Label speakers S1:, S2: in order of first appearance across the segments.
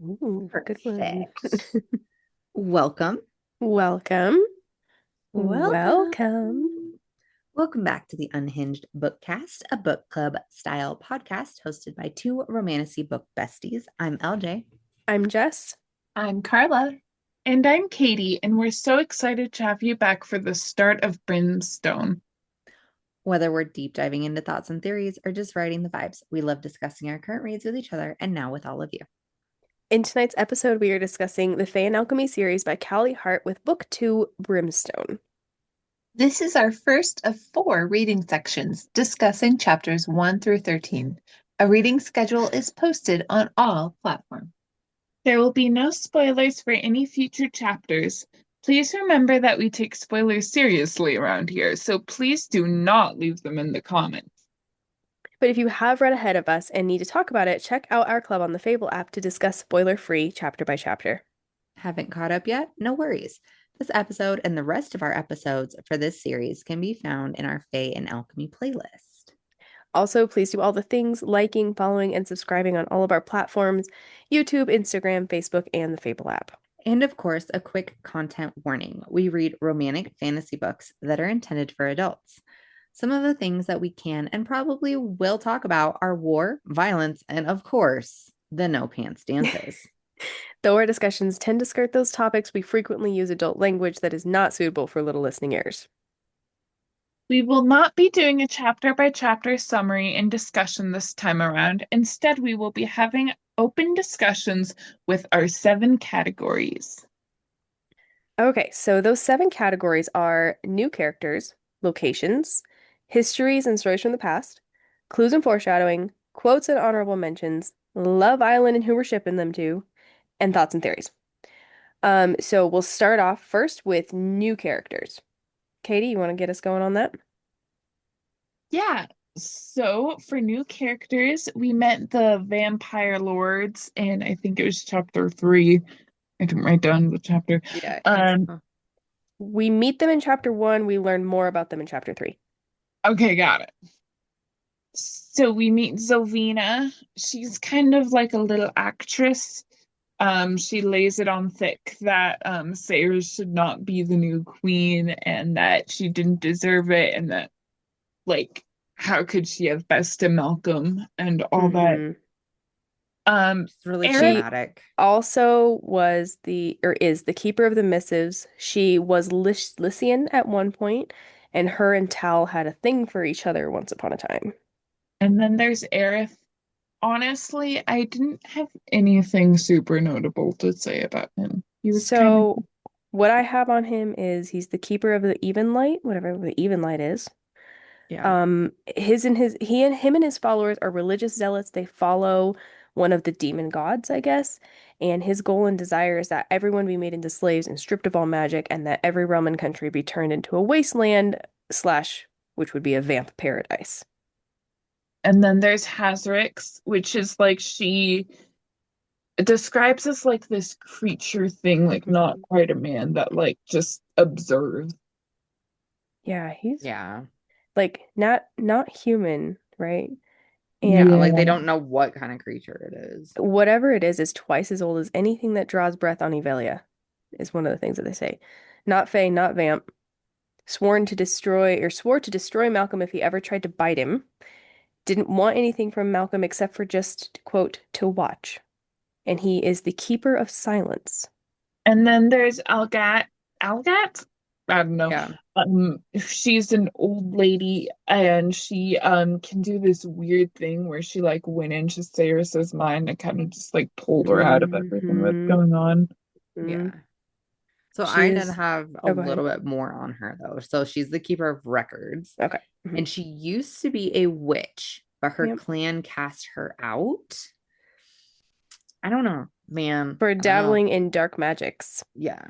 S1: Ooh, good one.
S2: Perfect. Welcome.
S1: Welcome. Welcome.
S2: Welcome. Welcome back to the Unhinged BookCast, a book club style podcast hosted by two romantacy book besties. I'm LJ.
S1: I'm Jess.
S3: I'm Carla. And I'm Katie, and we're so excited to have you back for the start of Brimstone.
S2: Whether we're deep diving into thoughts and theories or just writing the vibes, we love discussing our current reads with each other and now with all of you.
S1: In tonight's episode, we are discussing the Fae and Alchemy series by Callie Hart with Book 2, Brimstone.
S3: This is our first of 4 reading sections discussing chapters 1 through 13. A reading schedule is posted on all platforms. There will be no spoilers for any future chapters. Please remember that we take spoilers seriously around here, so please do not leave them in the comments.
S1: But if you have read ahead of us and need to talk about it, check out our club on the Fable app to discuss spoiler-free chapter by chapter.
S2: Haven't caught up yet? No worries. This episode and the rest of our episodes for this series can be found in our Fae and Alchemy playlist.
S1: Also, please do all the things, liking, following, and subscribing on all of our platforms, YouTube, Instagram, Facebook, and the Fable app.
S2: And of course, a quick content warning. We read romantic fantasy books that are intended for adults. Some of the things that we can and probably will talk about are war, violence, and of course, the no pants dances.
S1: Though our discussions tend to skirt those topics, we frequently use adult language that is not suitable for little listening ears.
S3: We will not be doing a chapter by chapter summary and discussion this time around. Instead, we will be having open discussions with our 7 categories.
S1: Okay, so those 7 categories are new characters, locations, histories and stories from the past, clues and foreshadowing, quotes and honorable mentions, Love Island and who we're shipping them to, and thoughts and theories. So we'll start off first with new characters. Katie, you want to get us going on that?
S3: Yeah, so for new characters, we met the vampire lords in, I think it was chapter 3. I didn't write down the chapter.
S2: Yeah, I think
S3: Um,
S2: so.
S1: We meet them in chapter 1, we learn more about them in chapter 3.
S3: okay, got it. So we meet Zovina. She's kind of like a little actress. She lays it on thick that Sayers should not be the new queen and that she didn't deserve it and that like how could she have bested Malcolm and all that.
S1: Mm-hmm.
S2: It's really
S3: Eric,
S1: She
S2: dramatic.
S1: also was is the keeper of the missives. She was Lycian at one point, and her and Tal had a thing for each other once upon a time.
S3: and then there's Aerith. Honestly, I didn't have anything super notable to say about him. He was kind of,
S1: So, what I have on him is he's the keeper of the even light, whatever the even light is.
S2: Yeah.
S1: Him and his followers are religious zealots. They follow one of the demon gods, I guess. And his goal and desire is that everyone be made into slaves and stripped of all magic, and that every realm and country be turned into a wasteland slash, which would be a vamp paradise.
S3: and then there's Hazrix, which is like she describes as like this creature thing, like not
S1: Mhm.
S3: quite a man that like just observes.
S1: Yeah, he's
S2: Yeah.
S1: like not human, right?
S2: Yeah.
S1: And
S2: Like they
S3: Yeah.
S2: don't know what kind of creature it is.
S1: whatever it is twice as old as anything that draws breath on Evelia, is one of the things that they say. Not Fae, not Vamp. Swore to destroy Malcolm if he ever tried to bite him. Didn't want anything from Malcolm except for just, quote, to watch. And he is the keeper of silence.
S3: And then there's Algat. Algat? I don't know.
S2: Yeah.
S3: She's an old lady and she can do this weird thing where she like went into Cyrus's mind and kind of just like pulled her out of everything that's
S1: Hmm.
S3: going on.
S2: Yeah. So
S1: She
S2: I did
S1: is.
S2: have a
S1: Oh, go ahead.
S2: little bit more on her though. So she's the keeper of records,
S1: Okay.
S2: and she used to be a witch, but her
S1: Yep.
S2: clan cast her out. I don't know, man.
S1: For
S2: I don't know.
S1: dabbling in dark magics.
S2: Yeah.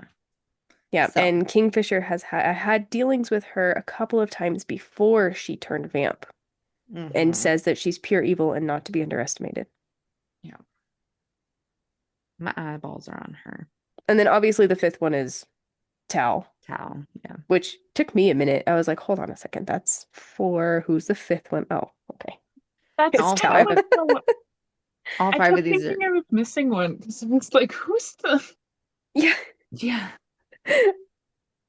S1: Yeah,
S2: So,
S1: and Kingfisher has had dealings with her a couple of times before she turned vamp and
S2: mhm.
S1: says that she's pure evil and not to be underestimated.
S2: Yeah. My eyeballs are on her.
S1: And then obviously the fifth one is Tal,
S2: Towel. Yeah.
S1: which took me a minute. I was like, hold on a second. That's four. Who's the fifth one? Oh, okay.
S3: That's
S1: It's
S2: All
S3: kind
S1: Tal.
S3: of
S2: five
S3: like
S2: of all
S3: I
S2: five
S3: kept
S2: of these are
S3: thinking of missing one because I was like, who's the
S1: Yeah.
S2: Yeah.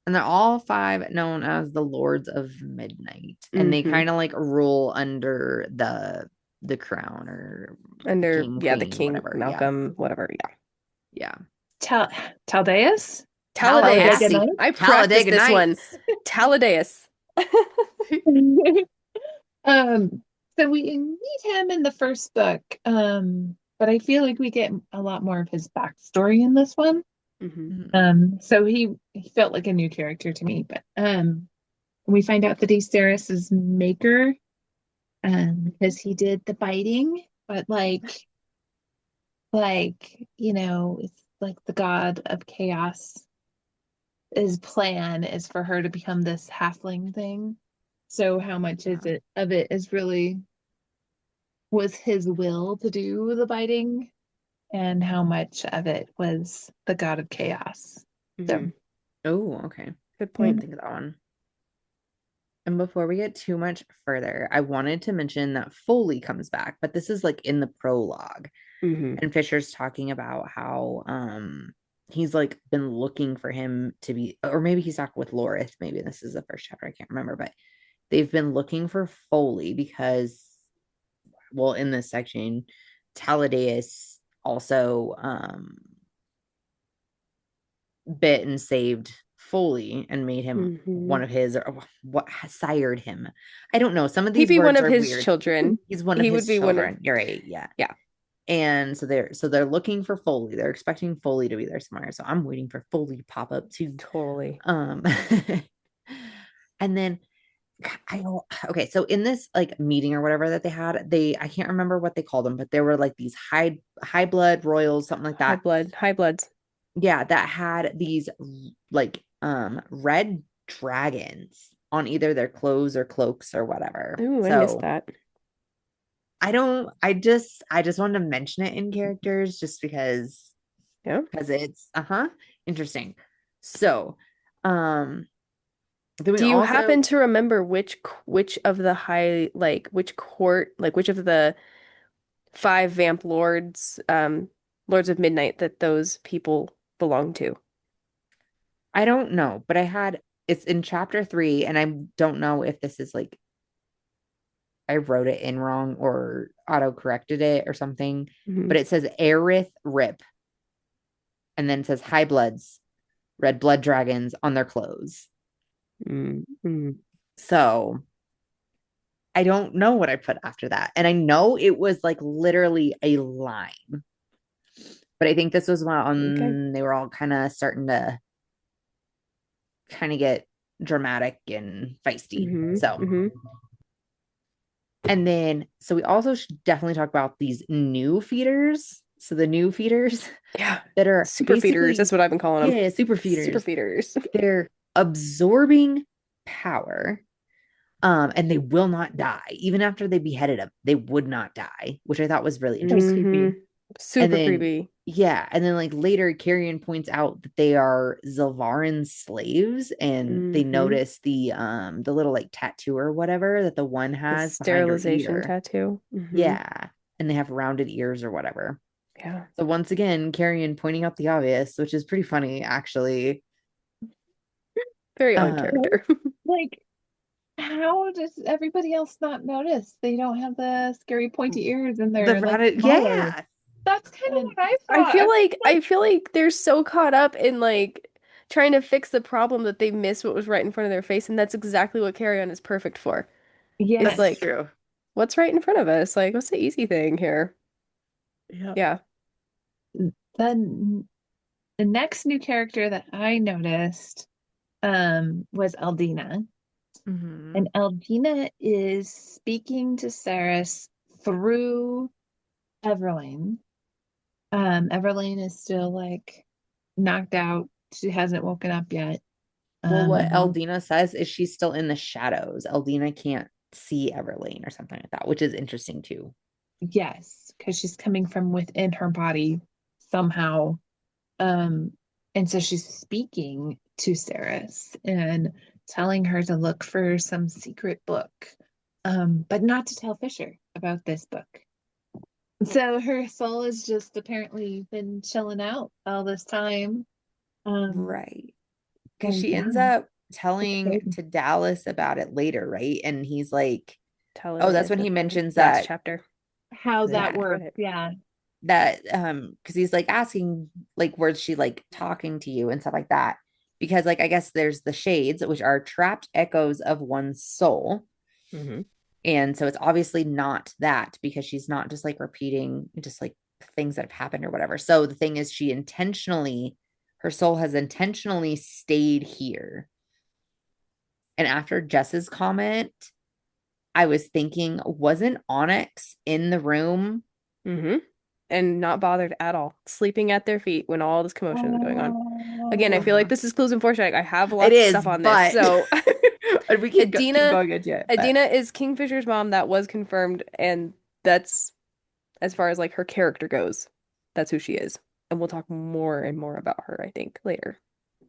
S2: And they're all 5 known as the Lords of Midnight. And they
S1: Hmm.
S2: kind of like rule under the crown or
S1: Under,
S2: king,
S1: yeah, the
S2: queen,
S1: king,
S2: whatever. Yeah.
S1: Malcolm, whatever. Yeah.
S2: Yeah.
S3: Tal Taldeus? Talladega
S1: Talladega.
S2: Tallahassee.
S1: I practiced
S2: Talladega
S1: this one.
S2: Nights.
S1: Talladega.
S3: Nights. Um, so we meet him in the first book, but I feel like we get a lot more of his backstory in this one.
S1: Hmm.
S2: Mhm.
S3: So he felt like a new character to me, but we find out that he's Ceres's maker, because he did the biting, but it's like the god of chaos. His plan is for her to become this halfling thing. So how much
S2: Yeah.
S3: is it of it is really was his will to do the biting, and how much of it was the god of chaos. So
S1: Hmm.
S2: Oh, okay.
S1: Good
S2: I didn't
S1: point.
S2: think of that one. And before we get too much further, I wanted to mention that Foley comes back, but this is like in the prologue.
S1: Hmm.
S2: And Fisher's talking about how he's like been looking for him to be, or maybe he's talking with Lorith. Maybe this is the first chapter, I can't remember, but they've been looking for Foley because, well, in this section, Taladeus also bit and saved Foley and made him
S1: Hmm.
S2: one of his, or what sired him. I don't know. Some of
S1: He'd
S2: these
S1: be one
S2: words
S1: of
S2: are
S1: his
S2: weird.
S1: children.
S2: He's one of
S1: He would
S2: his
S1: be one of,
S2: children. You're right. Yeah.
S1: yeah,
S2: And so they're looking for Foley. They're expecting Foley to be there somewhere. So I'm waiting for Foley to pop up too.
S1: totally.
S2: Um and then okay, so in this like meeting or whatever that they had, I can't remember what they called them, but there were like these high blood royals, something like that.
S1: High bloods.
S2: Yeah, that had these like red dragons on either their clothes or cloaks or whatever.
S1: Ooh, I missed
S2: So
S1: that.
S2: I just wanted to mention it in characters just
S1: Yeah.
S2: because it's interesting. So then we
S1: Do you
S2: also
S1: happen to remember which of the high which court which of the five vamp lords lords of midnight that those people belong to?
S2: I don't know, but it's in chapter 3, and I don't know if this is like I wrote it in wrong or auto corrected it or something,
S1: Hmm.
S2: but it says Aerith Rip, and then it says High Bloods, red blood dragons on their clothes.
S1: Mm-hmm.
S2: So I don't know what I put after that. And I know it was like literally a line, but I think this was
S1: Okay.
S2: when they were all kind of starting to kind of get dramatic and feisty.
S1: Hmm.
S2: So,
S1: Hmm.
S2: and then, so we also should definitely talk about these new feeders. So the new feeders
S1: Yeah.
S2: that are
S1: Super feeders. That's
S2: basically,
S1: what I've been calling them.
S2: yeah, super
S1: Super
S2: feeders.
S1: feeders.
S2: They're absorbing power. And they will not die. Even after they beheaded him, they would not die, which I thought was really
S3: so
S2: interesting.
S1: Hmm.
S3: creepy.
S2: And
S1: Super
S2: then,
S1: creepy.
S2: yeah, and then like later, Carrion points out that they are Zilvaran slaves, and they
S1: Hmm.
S2: notice the little like tattoo or whatever that the one
S1: The
S2: has behind her
S1: sterilization
S2: ear.
S1: tattoo. Hmm.
S2: Yeah, and they have rounded ears or whatever.
S1: Yeah.
S2: So once again, Carrion pointing out the obvious, which is pretty funny actually.
S1: Very on
S2: Um,
S1: character.
S3: Like, how does everybody else not notice? They don't have the scary pointy ears and
S2: the
S3: they're like
S2: rounded,
S3: smaller.
S2: yeah,
S3: That's kind of
S2: and
S3: what I
S1: I
S3: thought.
S1: feel like I feel like they're so caught up in trying to fix the problem that they miss what was right in front of their face, and that's exactly what Carry On is perfect for. Is
S2: that's
S3: Yes.
S2: true.
S1: what's right in front of us? Like, what's the easy thing here?
S2: Yeah.
S1: Yeah.
S3: Then the next new character that I noticed was Eldina.
S2: Hmm.
S3: And Eldina is speaking to Saris through Everlane. Everlane is still like knocked out. She hasn't woken up yet.
S2: Well, what
S3: And
S2: Eldina says is she's still in the shadows. Eldina can't see Everlane or something like that, which is interesting too.
S3: yes, because she's coming from within her body somehow. Um, and so she's speaking to Saris and telling her to look for some secret book, but not to tell Fisher about this book. So her soul has just apparently been chilling out all this time. Um,
S2: Right. Because
S3: so
S2: she
S3: yeah,
S2: ends up
S3: it's
S2: telling
S3: crazy.
S2: to Dallas about it later, right? And he's like,
S1: Tell her
S2: oh,
S1: it
S2: that's
S1: is
S2: when
S1: at
S2: he
S1: the
S2: mentions
S1: last
S2: that
S1: chapter.
S3: How
S1: 'Cause I
S3: that
S1: didn't
S2: yeah,
S1: read
S3: works,
S1: it.
S3: yeah.
S2: that because he's like asking like where's she like talking to you and stuff like that. Because like I guess there's the shades, which are trapped echoes of one's soul.
S1: Hmm.
S2: And so it's obviously not that because she's not just like repeating just like things that have happened or whatever. So the thing is, her soul has intentionally stayed here. And after Jess's comment, I was thinking, wasn't Onyx in the room?
S1: Hmm. And not bothered at all, sleeping at their feet when all this commotion was going on. Again, I feel like
S2: Uh,
S1: this is clues and foreshadowing. I have
S2: it
S1: lots of
S2: is,
S1: stuff on this.
S2: but
S1: So
S2: and we can keep
S1: Adina,
S2: going into it. But
S1: Adina is Kingfisher's mom. That was confirmed, and that's as far as like her character goes. That's who she is. And we'll talk more and more about her, I think, later.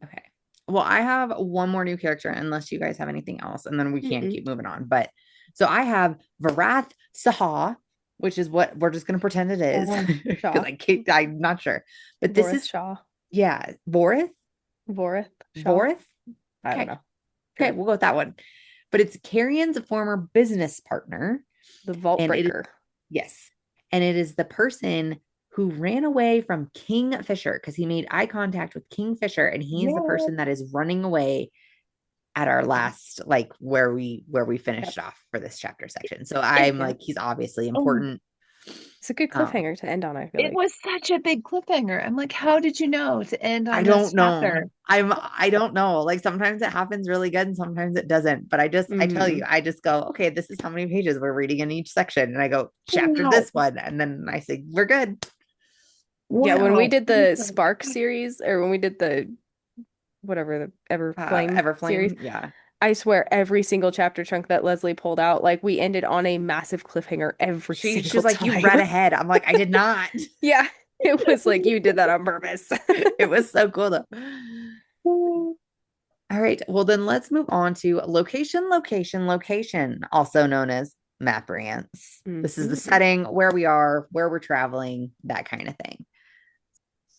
S2: okay. Well, I have one more new character, unless you guys have anything else, and then we can
S1: Mm-mm.
S2: keep moving on. But so I have Varath Saha, which is what we're just gonna pretend it is because
S1: Shaw.
S2: I'm not sure. But this
S1: Vorith
S2: is
S1: Shaw.
S2: yeah, Vorith.
S1: Vorith Shaw.
S2: Vorith.
S1: I don't
S2: Okay.
S1: know.
S2: Okay,
S1: Sure.
S2: we'll go with that one. But it's Carrion's former business partner.
S1: The Vault
S2: And it is,
S1: Breaker.
S2: yes. And it is the person who ran away from Kingfisher because he made eye contact with Kingfisher, and he's the
S3: Yeah.
S2: person that is running away at our last, like where we
S1: Yep.
S2: finished off for this chapter section. So I'm
S1: Yeah.
S2: like, he's obviously
S3: Oh,
S2: important.
S1: It's a good
S2: Um,
S1: cliffhanger to end on, I feel
S3: it
S1: like.
S3: was such a big cliffhanger. I'm like, how did you know to end
S2: I
S3: on this
S2: don't know.
S3: chapter?
S2: I don't know. Like sometimes it happens really good and sometimes it doesn't. But I tell
S1: Hmm.
S2: you, I just go, okay, this is how many pages we're reading in each section. And I go, chapter
S3: Wow.
S2: this one. And then I say, we're good.
S1: Yeah, when we
S3: Wow.
S1: did the Spark series, or when we did the whatever, the Everflame series,
S2: Everflame. Yeah.
S1: I swear every single chapter chunk that Leslie pulled out, like we ended on a massive cliffhanger every
S2: She
S1: single
S2: was like, you
S1: time.
S2: read ahead. I'm like, I did not.
S1: Yeah, it was like you did that on purpose.
S2: It was so cool though. All right. Well, then let's move on to location, location, location, also known as map rants. This is the
S1: Hmm.
S2: setting, where we are, where we're traveling, that kind of thing.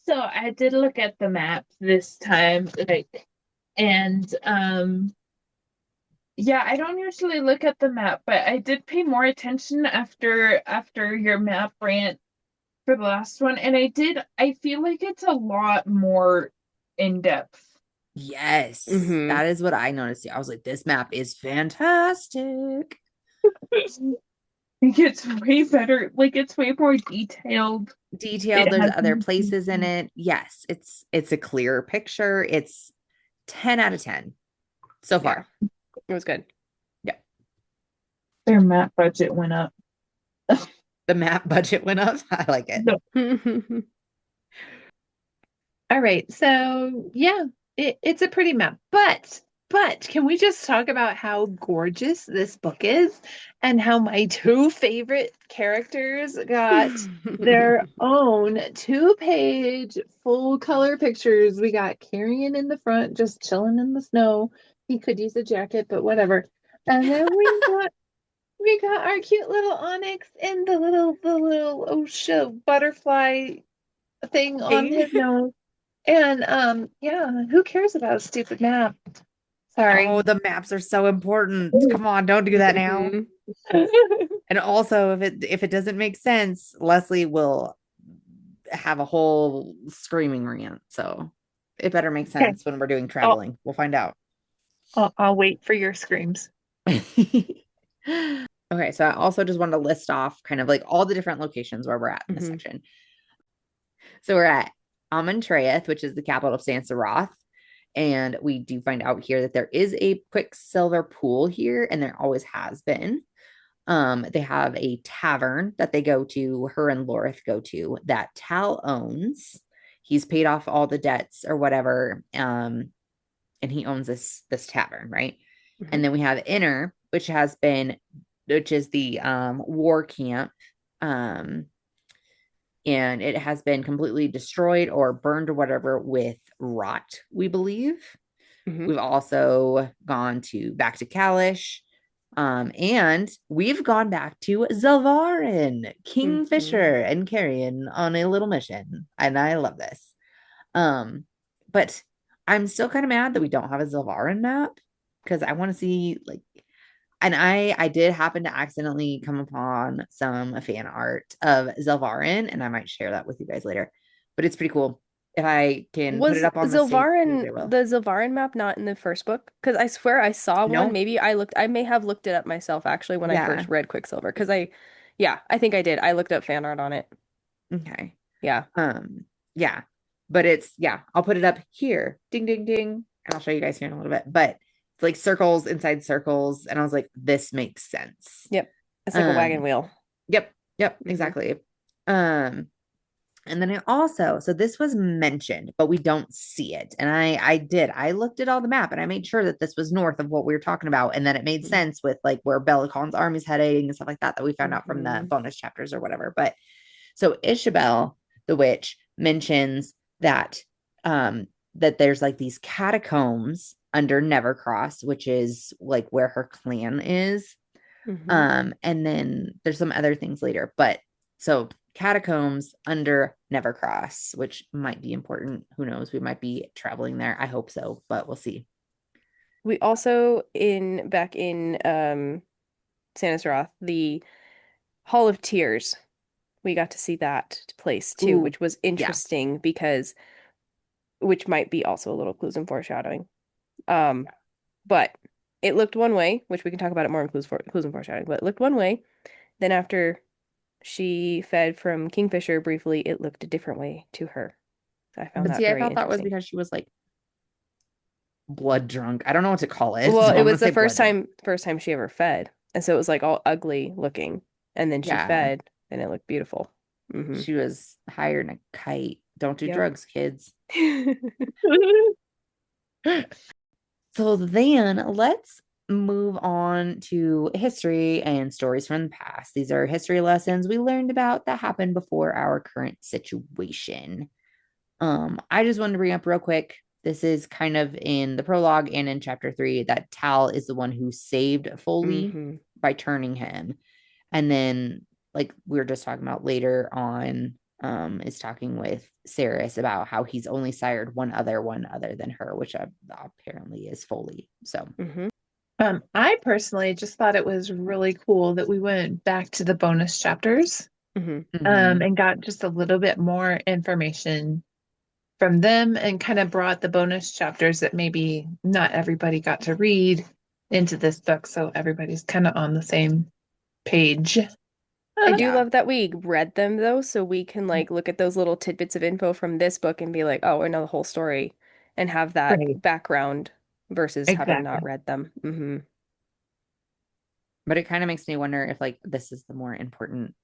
S3: So I did look at the map this time, like, and yeah, I don't usually look at the map, but I did pay more attention after your map rant for the last one, and I feel like it's a lot more in depth.
S2: Yes,
S1: Hmm.
S2: that is what I noticed. I was like, this map is fantastic.
S3: It gets way better, like it's way more detailed.
S2: Detailed,
S3: It
S2: there's
S3: has
S2: other places in it. Yes, it's a clear picture. It's 10 out of 10 so
S1: Yeah,
S2: far.
S1: it was good.
S2: Yeah.
S3: their map budget went up.
S2: The map budget went up. I like it.
S3: No. All right, so yeah, it's a pretty map, but can we just talk about how gorgeous this book is and how my two favorite characters got their own two-page full color pictures? We got Carrion in the front, just chilling in the snow. He could use a jacket, but whatever. And then we got our cute little Onyx and the little OSHA butterfly thing on
S2: Thing.
S3: his nose. And yeah, who cares about a stupid map? Sorry.
S2: Oh, the maps are so important. Come on, don't do that now.
S1: Hmm.
S2: And also, if it doesn't make sense, Leslie will have a whole screaming rant. So it better make
S3: Okay,
S2: sense when we're doing
S3: I'll,
S2: traveling. We'll find out.
S3: I'll wait for your screams.
S2: Okay, so I also just wanted to list off kind of like all the different locations where we're at in this
S1: Hmm.
S2: section. So we're at Amontreath, which is the capital of Sansaroth. And we do find out here that there is a Quicksilver pool here, and there always has been. They have a tavern that they go to, her and Lorith go to, that Tal owns. He's paid off all the debts or whatever. And he owns this tavern, right?
S1: Hmm.
S2: And then we have Inner, which is the war camp. Um, and it has been completely destroyed or burned or whatever with rot, we believe.
S1: Hmm.
S2: We've also gone to back to Kalish, And we've gone back to Zalvarin,
S1: Hmm.
S2: Kingfisher, and Carrion on a little mission. And I love this. But I'm still kind of mad that we don't have a Zalvarin map because I want to see like, and I did happen to accidentally come upon some fan art of Zelvarin, and I might share that with you guys later. But it's pretty cool. If I can put it
S1: Was
S2: up on the stage,
S1: Zilvarin
S2: I will.
S1: the Zilvarin map not in the first book? Because I swear I saw one.
S2: No,
S1: Maybe I may have looked it up myself actually when I
S2: yeah,
S1: first read Quicksilver. Yeah, I think I did. I looked up fan art on it.
S2: okay,
S1: Yeah.
S2: um, yeah, but yeah. I'll put it up here. Ding, ding, ding, and I'll show you guys here in a little bit. But it's like circles inside circles, and I was like, this makes sense.
S1: Yep. It's like a wagon
S2: Um,
S1: wheel.
S2: yep, yep,
S1: Hmm.
S2: exactly. Um, And then I also, so this was mentioned, but we don't see it. And I looked at all the map and I made sure that this was north of what we were talking about. And then it made sense with like where Bellacon's army's heading and stuff like that we found out from the
S1: Hmm.
S2: bonus chapters or whatever. But so Isabel, the witch, mentions that that there's like these catacombs under Nevercross, which is like where her clan is.
S1: Hmm.
S2: And then there's some other things later, but so catacombs under Nevercross, which might be important. Who knows? We might be traveling there. I hope so, but we'll see.
S1: We also in back in Roth, the Hall of Tears, we got to see that place too,
S2: Ooh,
S1: which was
S2: yeah.
S1: interesting because which might be also a little clues and foreshadowing. Um, but it looked one way, which we can talk about it more in clues and foreshadowing, but it looked one way. Then after she fed from Kingfisher briefly, it looked a different way to her. I found
S2: But
S1: that
S2: see, I
S1: very
S2: thought that was
S1: interesting.
S2: because she was like blood drunk. I don't know what to call it,
S1: Well,
S2: so
S1: it
S2: I'm gonna
S1: was the
S2: say blood drunk.
S1: first time she ever fed. And so it was like all ugly looking. And then she
S2: Yeah,
S1: fed and it looked beautiful. Hmm.
S2: she was higher than a kite. Don't do
S1: Yep.
S2: drugs, kids. So then let's move on to history and stories from the past. These are history lessons we learned about that happened before our current situation. I just wanted to bring up real quick. This is kind of in the prologue and in chapter 3 that Tal is the one who saved Foley
S1: Hmm.
S2: by turning him. And then, like we were just talking about later on, is talking with Saris about how he's only sired one other than her, which apparently is Foley. So,
S1: Hmm.
S3: I personally just thought it was really cool that we went back to the bonus chapters,
S1: Hmm.
S2: mhm.
S3: and got just a little bit more information from them and kind of brought the bonus chapters that maybe not everybody got to read into this book, so everybody's kind of on the same page.
S1: I do
S2: Yeah,
S1: love that we read them though, so we can like look at those little tidbits of info from this book and be like, oh, I know the whole story and have that
S3: Right.
S1: background versus having not
S3: Exactly.
S1: read them. Hmm.
S2: but it kind of makes me wonder if like this is the more important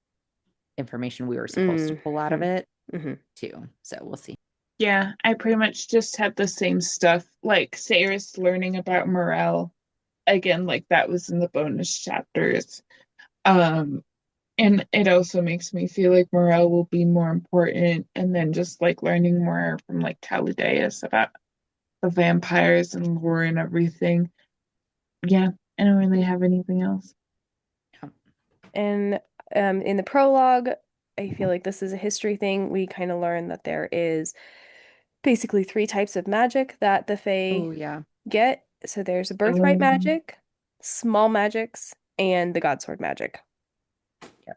S2: information we were supposed to
S1: Hmm.
S2: pull out of it
S1: Hmm.
S2: too. So we'll see.
S3: Yeah, I pretty much just had the same stuff, like Saris learning about Morel. Again, like that was in the bonus chapters. Um, and it also makes me feel like Morel will be more important, and then just like learning more from like Calideus about the vampires and lore and everything. Yeah, I don't really have anything else.
S2: Yeah.
S1: And in the prologue, I feel like this is a history thing. We kind of learn that there is basically three types of magic that the Fae
S2: Oh yeah.
S1: get. So there's a birthright
S3: Um,
S1: magic, small magics, and the godsword magic.
S2: Yeah.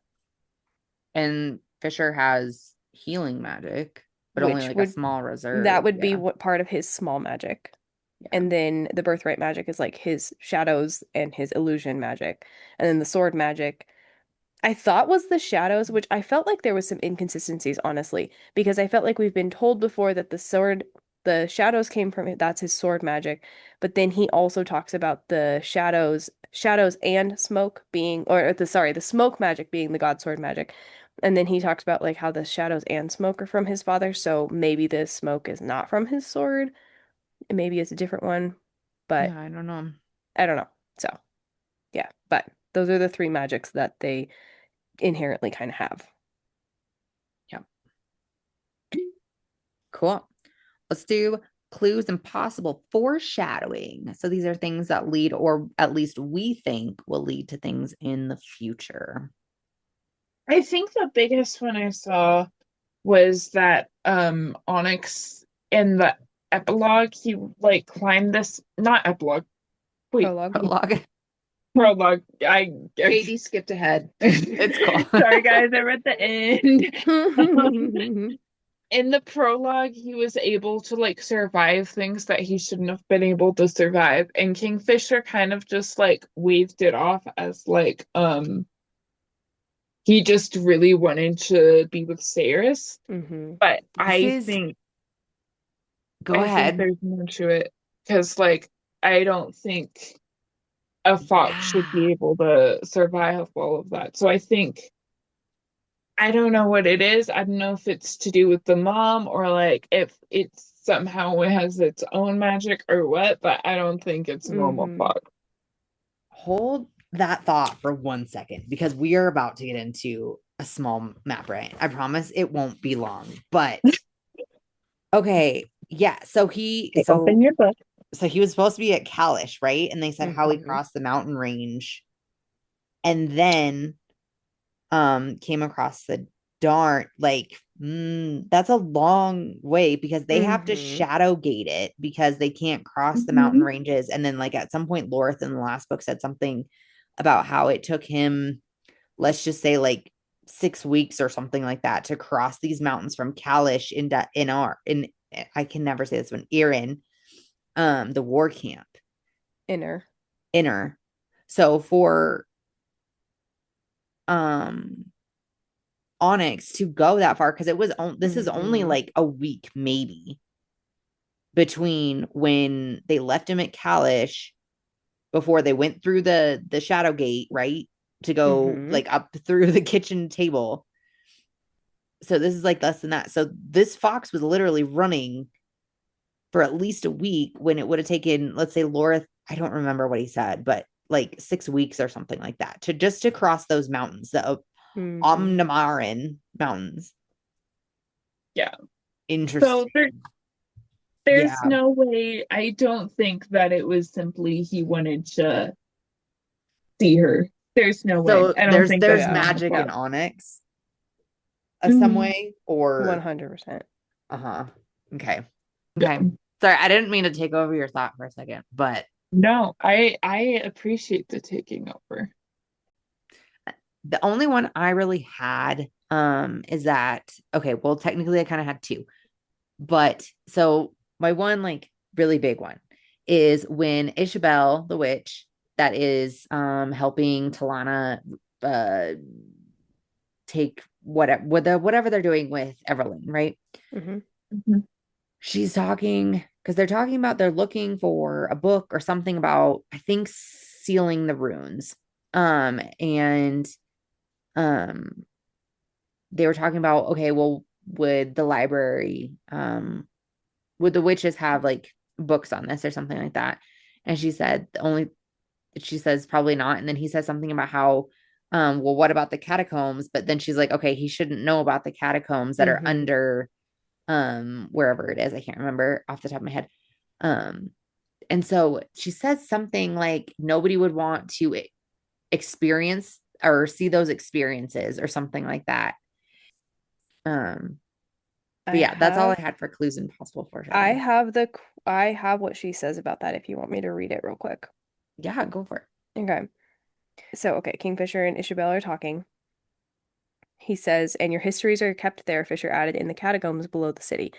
S2: And Fisher has healing magic, but only
S1: which
S2: like a
S1: would
S2: small
S1: that
S2: reserve.
S1: would be
S2: Yeah.
S1: what part of his small magic.
S2: Yeah.
S1: And then the birthright magic is like his shadows and his illusion magic. And then the sword magic I thought was the shadows, which I felt like there was some inconsistencies, honestly, because I felt like we've been told before that the shadows came from it, that's his sword magic, but then he also talks about the shadows and smoke being, or the smoke magic being the god sword magic. And then he talks about like how the shadows and smoke are from his father, so maybe the smoke is not from his sword, and maybe it's a different one, but
S2: Yeah. I don't know.
S1: I don't know. So, yeah, but those are the three magics that they inherently kind of have.
S2: Yeah. Cool. Let's do clues, and possible foreshadowing. So these are things that lead, or at least we think will lead to things in the future.
S3: I think the biggest one I saw was that Onyx in the epilogue, he like climbed this, not epilogue, wait,
S1: Prologue.
S2: Prologue.
S3: prologue.
S2: Katie skipped ahead. It's cool.
S3: Sorry guys, I'm at the end. In the prologue, he was able to like survive things that he shouldn't have been able to survive, and Kingfisher kind of just like waved it off as like he just really wanted to be with Saris. But
S2: This is, go
S3: I think
S2: ahead.
S3: there's more to it because like I don't think a fox should
S2: Yeah.
S3: be able to survive all of that. So I think I don't know what it is. I don't know if it's to do with the mom or like if it's somehow it has its own magic or what, but I don't think it's normal fox.
S2: Hold that thought for 1 second because we are about to get into a small map, right? I promise it won't be long, but okay. Yeah.
S3: Okay, open your book.
S2: So he was supposed to be at Kalish, right? And they said how he crossed the mountain range and then came across the darn like that's a long way because they have to shadow gate it because they can't cross the mountain
S3: Mhm.
S2: ranges. And then like at some point Lorth in the last book said something about how it took him, let's just say like 6 weeks or something like that to cross these mountains from Kalish into in I can never say this one, Erin, the war camp. Inner. So for um Onyx to go that far, because this is only like a week maybe between when they left him at Kalish before they went through the shadow gate, right? To go like up through the kitchen table. So this is like less than that. So this fox was literally running for at least a week when it would have taken, let's say, Laura, I don't remember what he said, but like 6 weeks or something like that to cross those mountains, the Omnamaran mountains.
S3: Yeah. So
S2: Interesting.
S3: there's
S2: Yeah.
S3: no way. I don't think that it was simply he wanted to see her. There's no way.
S2: So
S3: I don't
S2: there's
S3: think
S2: there's
S3: that's
S2: magic in
S3: normal.
S2: Onyx of some
S3: Mhm.
S2: way, or
S1: 100%.
S2: uh-huh. Okay.
S3: Yeah.
S2: Okay. Sorry, I didn't mean to take over your thought for a second, but
S3: No, I appreciate the taking over.
S2: the only one I really had is that okay, well technically I kind of had two. But so my one like really big one is when Isabel the witch that is helping Talana uh take whatever they're doing with Everlyn, right?
S3: Mhm.
S2: She's talking because they're talking about they're looking for a book or something about I think sealing the runes. And um they were talking about okay, well would the library would the witches have like books on this or something like that? And she said only she says probably not. And then he says something about how well what about the catacombs? But then she's like, okay, he shouldn't know about the catacombs that are under wherever it is. I can't remember off the top of my head. Um and so she says something like nobody would want to experience or see those experiences or something like that. Um
S1: I
S2: but yeah, that's all
S1: have
S2: I had for clues and possible
S1: I
S2: foreshadowing.
S1: have the I have what she says about that if you want me to read it real quick.
S2: Yeah, go for it.
S1: Okay. So, okay, Kingfisher and Isabel are talking. He says, and your histories are kept there, Fisher added, in the catacombs below the city.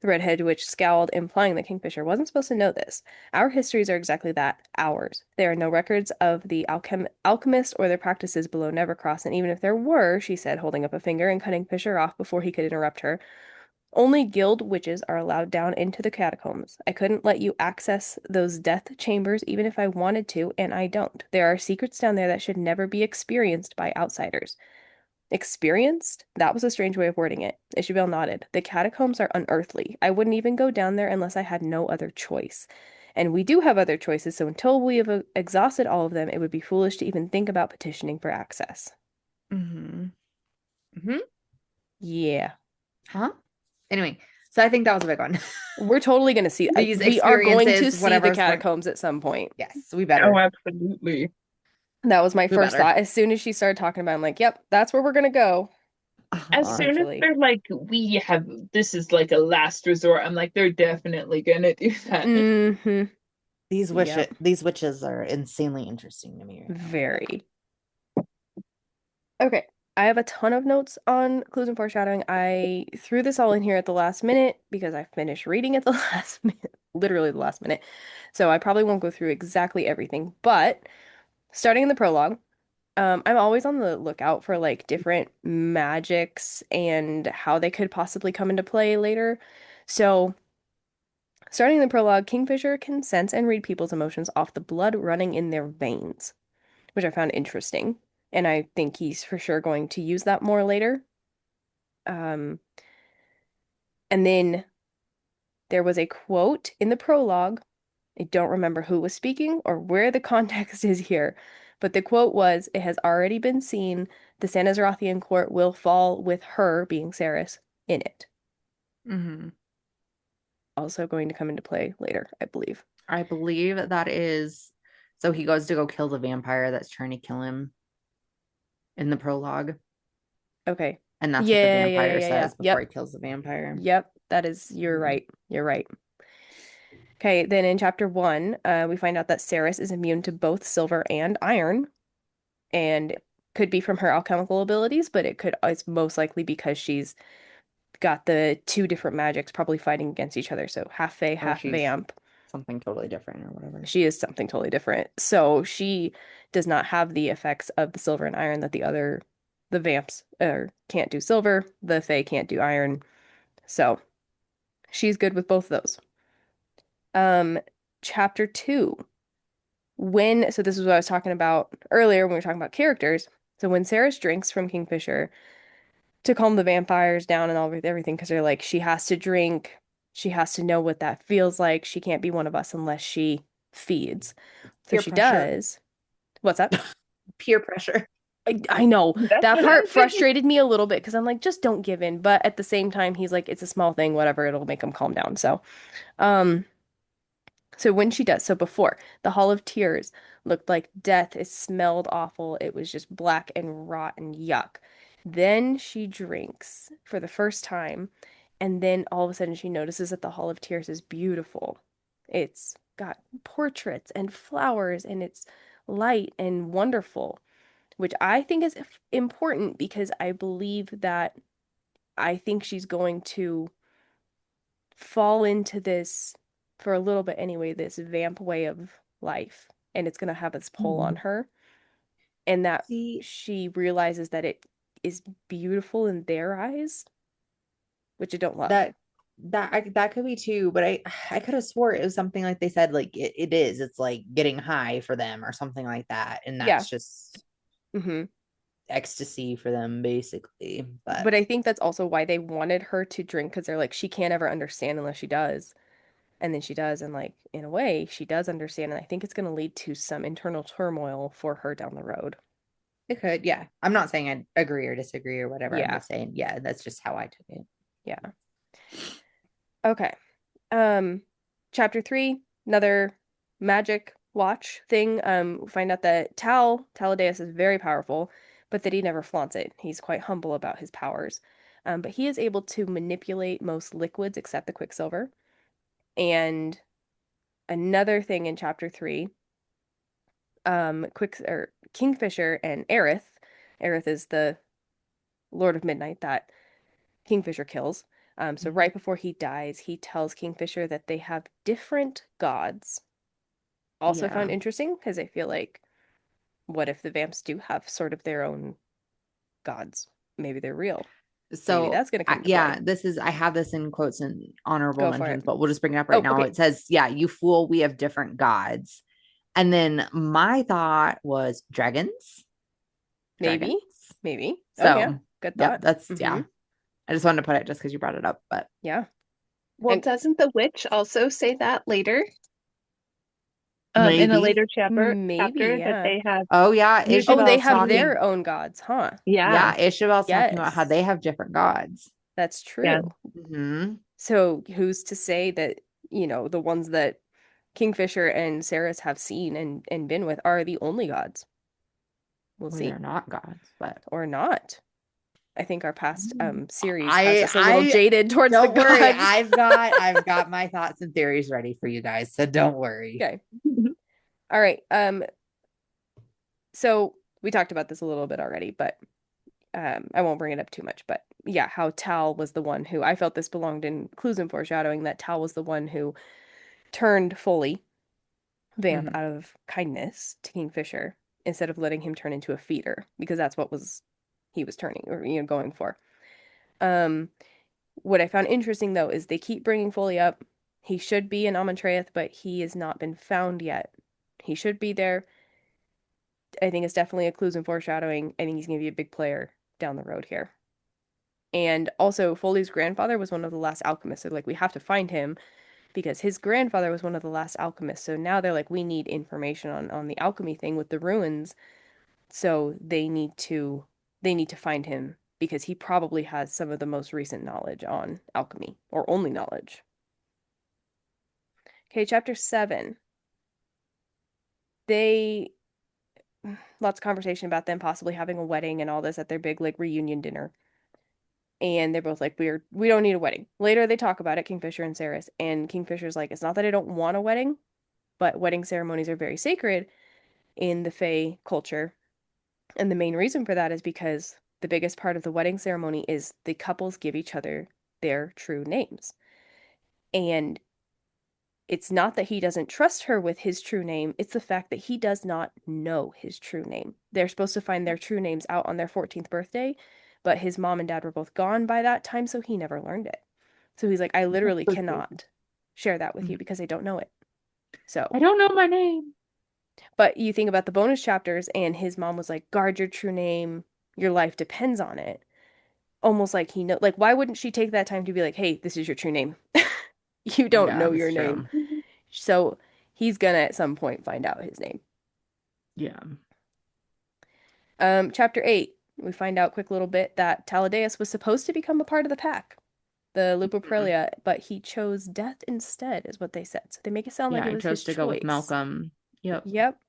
S1: The redhead witch scowled, implying that Kingfisher wasn't supposed to know this. Our histories are exactly that, ours. There are no records of the alchemist or their practices below Nevercross, and even if there were, she said, holding up a finger and cutting Fisher off before he could interrupt her, only guild witches are allowed down into the catacombs. I couldn't let you access those death chambers even if I wanted to, and I don't. There are secrets down there that should never be experienced by outsiders. Experienced? That was a strange way of wording it. Isabel nodded. The catacombs are unearthly. I wouldn't even go down there unless I had no other choice. And we do have other choices, so until we have exhausted all of them, it would be foolish to even think about petitioning for access.
S2: Mm-hmm. Mm-hmm.
S1: Yeah.
S2: Huh? Anyway, So I think that was a big one.
S1: We're totally going to see.
S2: These
S1: We are going to
S2: experiences,
S1: see
S2: whatever
S1: the
S2: else we're,
S1: catacombs at some point.
S2: yes, we
S3: Oh,
S2: better.
S3: absolutely.
S1: That was my
S2: We
S1: first
S2: better.
S1: thought. As soon as she started talking about it, I'm like, yep, that's where we're going to go
S3: As
S2: Uh,
S3: soon as
S1: eventually.
S3: they're like, we have this is like a last resort, I'm like, they're definitely gonna do that.
S1: Hmm. Yep.
S2: these witches are insanely interesting to me right now.
S1: Very. Okay. I have a ton of notes on clues and foreshadowing. I threw this all in here at the last minute because I finished reading at the last minute, literally the last minute. So I probably won't go through exactly everything, but starting in the prologue, I'm always on the lookout for like different magics and how they could possibly come into play later. So, starting in the prologue, Kingfisher can sense and read people's emotions off the blood running in their veins, which I found interesting. And I think he's for sure going to use that more later. Um, and then there was a quote in the prologue. I don't remember who was speaking or where the context is here, but the quote was, "It has already been seen. The San Azerothian court will fall with her, being Ceres, in it."
S2: Mm-hmm.
S1: Also going to come into play later, I believe.
S2: I believe that is. So he goes to go kill the vampire that's trying to kill him in the prologue.
S1: Okay.
S2: And that's what the
S1: Yeah, yeah, yeah,
S2: vampire
S1: yeah, yeah.
S2: says before he
S1: Yep.
S2: kills the vampire.
S1: Yep. That is, you're
S2: Mhm.
S1: right. You're right. Okay, then in chapter one, we find out that Ceres is immune to both silver and iron, and could be from her alchemical abilities, but it's most likely because she's got the two different magics probably fighting against each other. So half Fae,
S2: Or
S1: half
S2: she's
S1: Vamp.
S2: something totally different or whatever.
S1: She is something totally different. So she does not have the effects of the silver and iron that the Vamps can't do silver, the Fae can't do iron. So she's good with both of those. Um, chapter two. So this is what I was talking about earlier when we were talking about characters. So when Ceres drinks from Kingfisher to calm the vampires down and all everything, because they're like, she has to drink, she has to know what that feels like. She can't be one of us unless she feeds. So
S2: Peer
S1: she
S2: pressure.
S1: does. What's that?
S2: Peer pressure.
S1: I know
S3: That's
S1: that
S3: what
S1: part
S3: I'm thinking.
S1: frustrated me a little bit because I'm like, just don't give in. But at the same time, he's like, it's a small thing, whatever, it'll make him calm down. Um, So when she does, so before, the Hall of Tears looked like death. It smelled awful. It was just black and rot and yuck. Then she drinks for the first time, and then all of a sudden she notices that the Hall of Tears is beautiful. It's got portraits and flowers, and it's light and wonderful, which I think is important because I believe that I think she's going to fall into this for a little bit anyway, this vamp way of life. And it's going to have its pull on
S2: Mhm.
S1: her. And that
S2: See,
S1: she realizes that it is beautiful in their eyes, which I don't love.
S2: that could be too, but I could have swore it was something like they said, like it is. It's like getting high for them or something like that. And
S1: Yeah.
S2: that's just
S1: Hmm.
S2: ecstasy for them, basically. But
S1: But I think that's also why they wanted her to drink because they're like, she can't ever understand unless she does. And then she does. And like, in a way, she does understand. And I think it's going to lead to some internal turmoil for her down the road.
S2: it could, yeah. I'm not saying I agree or disagree or whatever. I'm
S1: Yeah.
S2: just saying, yeah, that's just how I took it.
S1: Yeah. Okay. Um, chapter three, another magic watch thing. We find out that Taladeus is very powerful, but that he never flaunts it. He's quite humble about his powers. But he is able to manipulate most liquids except the quicksilver. And another thing in chapter three, Quick or Kingfisher and Aerith. Aerith is the Lord of Midnight that Kingfisher kills. So
S2: Mhm.
S1: right before he dies, he tells Kingfisher that they have different gods. Also found
S2: Yeah.
S1: interesting because I feel like, what if the vamps do have sort of their own gods? Maybe they're real. Maybe
S2: So
S1: that's going to come into
S2: yeah,
S1: play.
S2: I have this in quotes and honorable
S1: Go for it.
S2: mentions, but we'll just bring it up right
S1: Oh,
S2: now.
S1: okay.
S2: It says, yeah, you fool, we have different gods. And then my thought was dragons. Dragons.
S1: Maybe. Maybe. Oh, yeah.
S2: So
S1: Good
S2: yep,
S1: thought.
S2: that's
S1: Mm-hmm.
S2: yeah. I just wanted to put it just because you brought it up. But
S1: Yeah.
S3: Well,
S1: And
S3: doesn't the witch also say that later? In a
S2: maybe.
S3: later
S1: maybe,
S3: chapter that
S1: yeah.
S3: they have
S2: Oh yeah,
S1: Oh, they
S2: Isabel's
S1: have
S3: usually,
S2: talking.
S1: their own gods, huh?
S3: yeah.
S2: Yeah, Isabel's talking about how
S1: Yes.
S2: they have different gods.
S1: That's
S3: Yeah.
S1: true.
S2: Hmm.
S1: So who's to say that, the ones that Kingfisher and Ceres have seen and been with are the only gods? We'll
S2: Or they're
S1: see.
S2: not gods, but
S1: Or not. I think our past
S3: Mm.
S1: series has
S2: I
S1: us a little
S2: I
S1: jaded towards the
S2: don't worry.
S1: gods.
S2: I've got my thoughts and theories ready for you guys, so don't worry.
S1: Okay. All right. So we talked about this a little bit already, but I won't bring it up too much. But yeah, how Tal was the one who I felt this belonged in clues and foreshadowing that Tal was the one who turned fully Vamp
S2: Hmm.
S1: out of kindness to Kingfisher instead of letting him turn into a feeder because that's what was he was turning or going for. Um, what I found interesting though is they keep bringing Foley up. He should be in Amontreath, but he has not been found yet. He should be there. I think it's definitely a clues and foreshadowing. I think he's going to be a big player down the road here. And also, Foley's grandfather was one of the last alchemists. So, like, we have to find him because his grandfather was one of the last alchemists. So now they're like, we need information on the alchemy thing with the ruins. So they need to find him because he probably has some of the most recent knowledge on alchemy or only knowledge. Okay, chapter 7. They lots of conversation about them possibly having a wedding and all this at their big like reunion dinner. And they're both like, we don't need a wedding. Later they talk about it, Kingfisher and Ceres, and Kingfisher's like, it's not that I don't want a wedding, but wedding ceremonies are very sacred in the Fae culture. And the main reason for that is because the biggest part of the wedding ceremony is the couples give each other their true names. And it's not that he doesn't trust her with his true name, it's the fact that he does not know his true name. They're supposed to find their true names out on their 14th birthday, but his mom and dad were both gone by that time, so he never learned it. So he's like, I
S2: That's
S1: literally
S2: so crazy.
S1: cannot share that with you
S2: Mhm.
S1: because I don't know it. So,
S2: I don't know my name.
S1: but you think about the bonus chapters, and his mom was like, guard your true name, your life depends on it. Almost like he know, like, why wouldn't she take that time to be like, hey, this is your true name? You don't
S2: Yeah,
S1: know
S2: that's
S1: your name.
S2: true.
S1: So he's gonna at some point find out his name.
S2: Yeah.
S1: Chapter 8, we find out quick little bit that Taladeus was supposed to become a part of the pack, the
S2: Mhm.
S1: Lupoprelia, but he chose death instead, is what they said. So they make it sound like
S2: Yeah,
S1: it
S2: I
S1: was
S2: chose
S1: his
S2: to go with
S1: choice.
S2: Malcolm. Yep.
S1: Yep,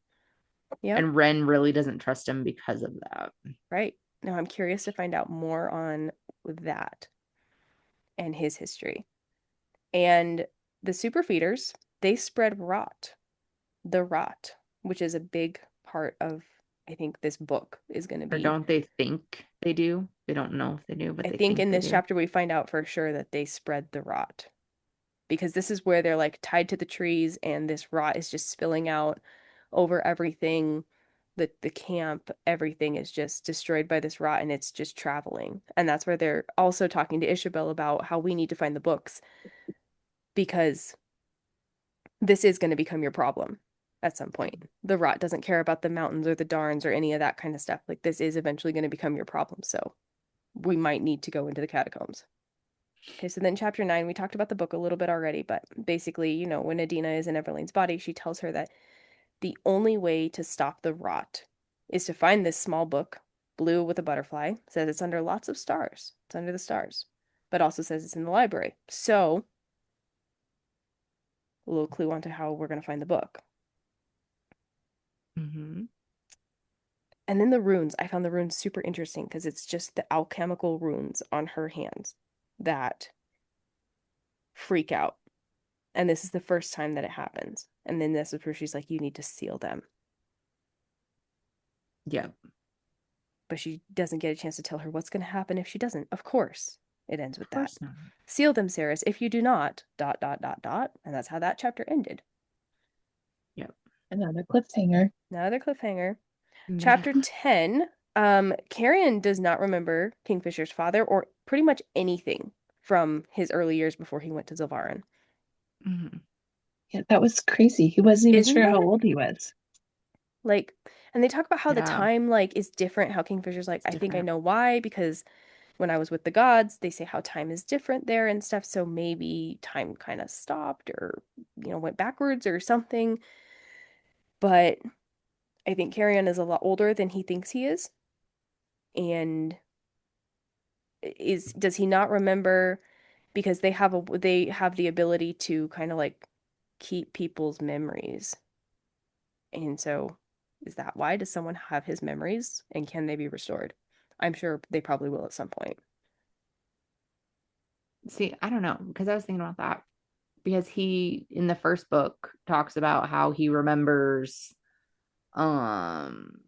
S1: yep,
S2: And Ren really doesn't trust him because of that.
S1: right. Now I'm curious to find out more on that and his history. And the super feeders, they spread rot, the rot, which is a big part of, I think, this book is going to
S2: Or
S1: be.
S2: don't they think they do? They don't know if they do, but
S1: I
S2: they
S1: think
S2: think
S1: in
S2: they
S1: this
S2: do.
S1: chapter we find out for sure that they spread the rot because this is where they're like tied to the trees and this rot is just spilling out over everything. The camp, everything is just destroyed by this rot and it's just traveling. And that's where they're also talking to Isabel about how we need to find the books because this is going to become your problem at some point. The rot doesn't care about the mountains or the darns or any of that kind of stuff. Like this is eventually going to become your problem. So we might need to go into the catacombs. Okay, so then chapter 9, we talked about the book a little bit already, but basically, when Adina is in Everlane's body, she tells her that the only way to stop the rot is to find this small book, blue with a butterfly, says it's under lots of stars. It's under the stars, but also says it's in the library. So, a little clue onto how we're going to find the book.
S2: Mm-hmm.
S1: And then the runes. I found the runes super interesting because it's just the alchemical runes on her hands that freak out. And this is the first time that it happens. And then this is where she's like, you need to seal them.
S2: Yep.
S1: But she doesn't get a chance to tell her what's going to happen if she doesn't. Of course, it ends with
S2: Of
S1: that.
S2: course not.
S1: Seal them, Ceres. If you do not, dot, dot, dot, dot. And that's how that chapter ended.
S2: Yep.
S3: Another cliffhanger.
S1: Another cliffhanger.
S2: Another
S1: Chapter
S2: clip.
S1: 10. Carrion does not remember Kingfisher's father or pretty much anything from his early years before he went to Zilvarin.
S2: Mm-hmm.
S3: Yeah, that was crazy. He wasn't even
S1: Isn't
S3: sure how
S1: that?
S3: old he was.
S1: Like, and they talk about how the
S2: Yeah,
S1: time, like, is different, how Kingfisher's like,
S2: it's
S1: I think I
S2: different.
S1: know why, because when I was with the gods, they say how time is different there and stuff. So maybe time kind of stopped or, went backwards or something. But I think Carrion is a lot older than he thinks he is. And does he not remember because they have the ability to kind of like keep people's memories. And so is that why? Does someone have his memories and can they be restored? I'm sure they probably will at some point.
S2: See, I don't know, because I was thinking about that because he in the first book talks about how he remembers um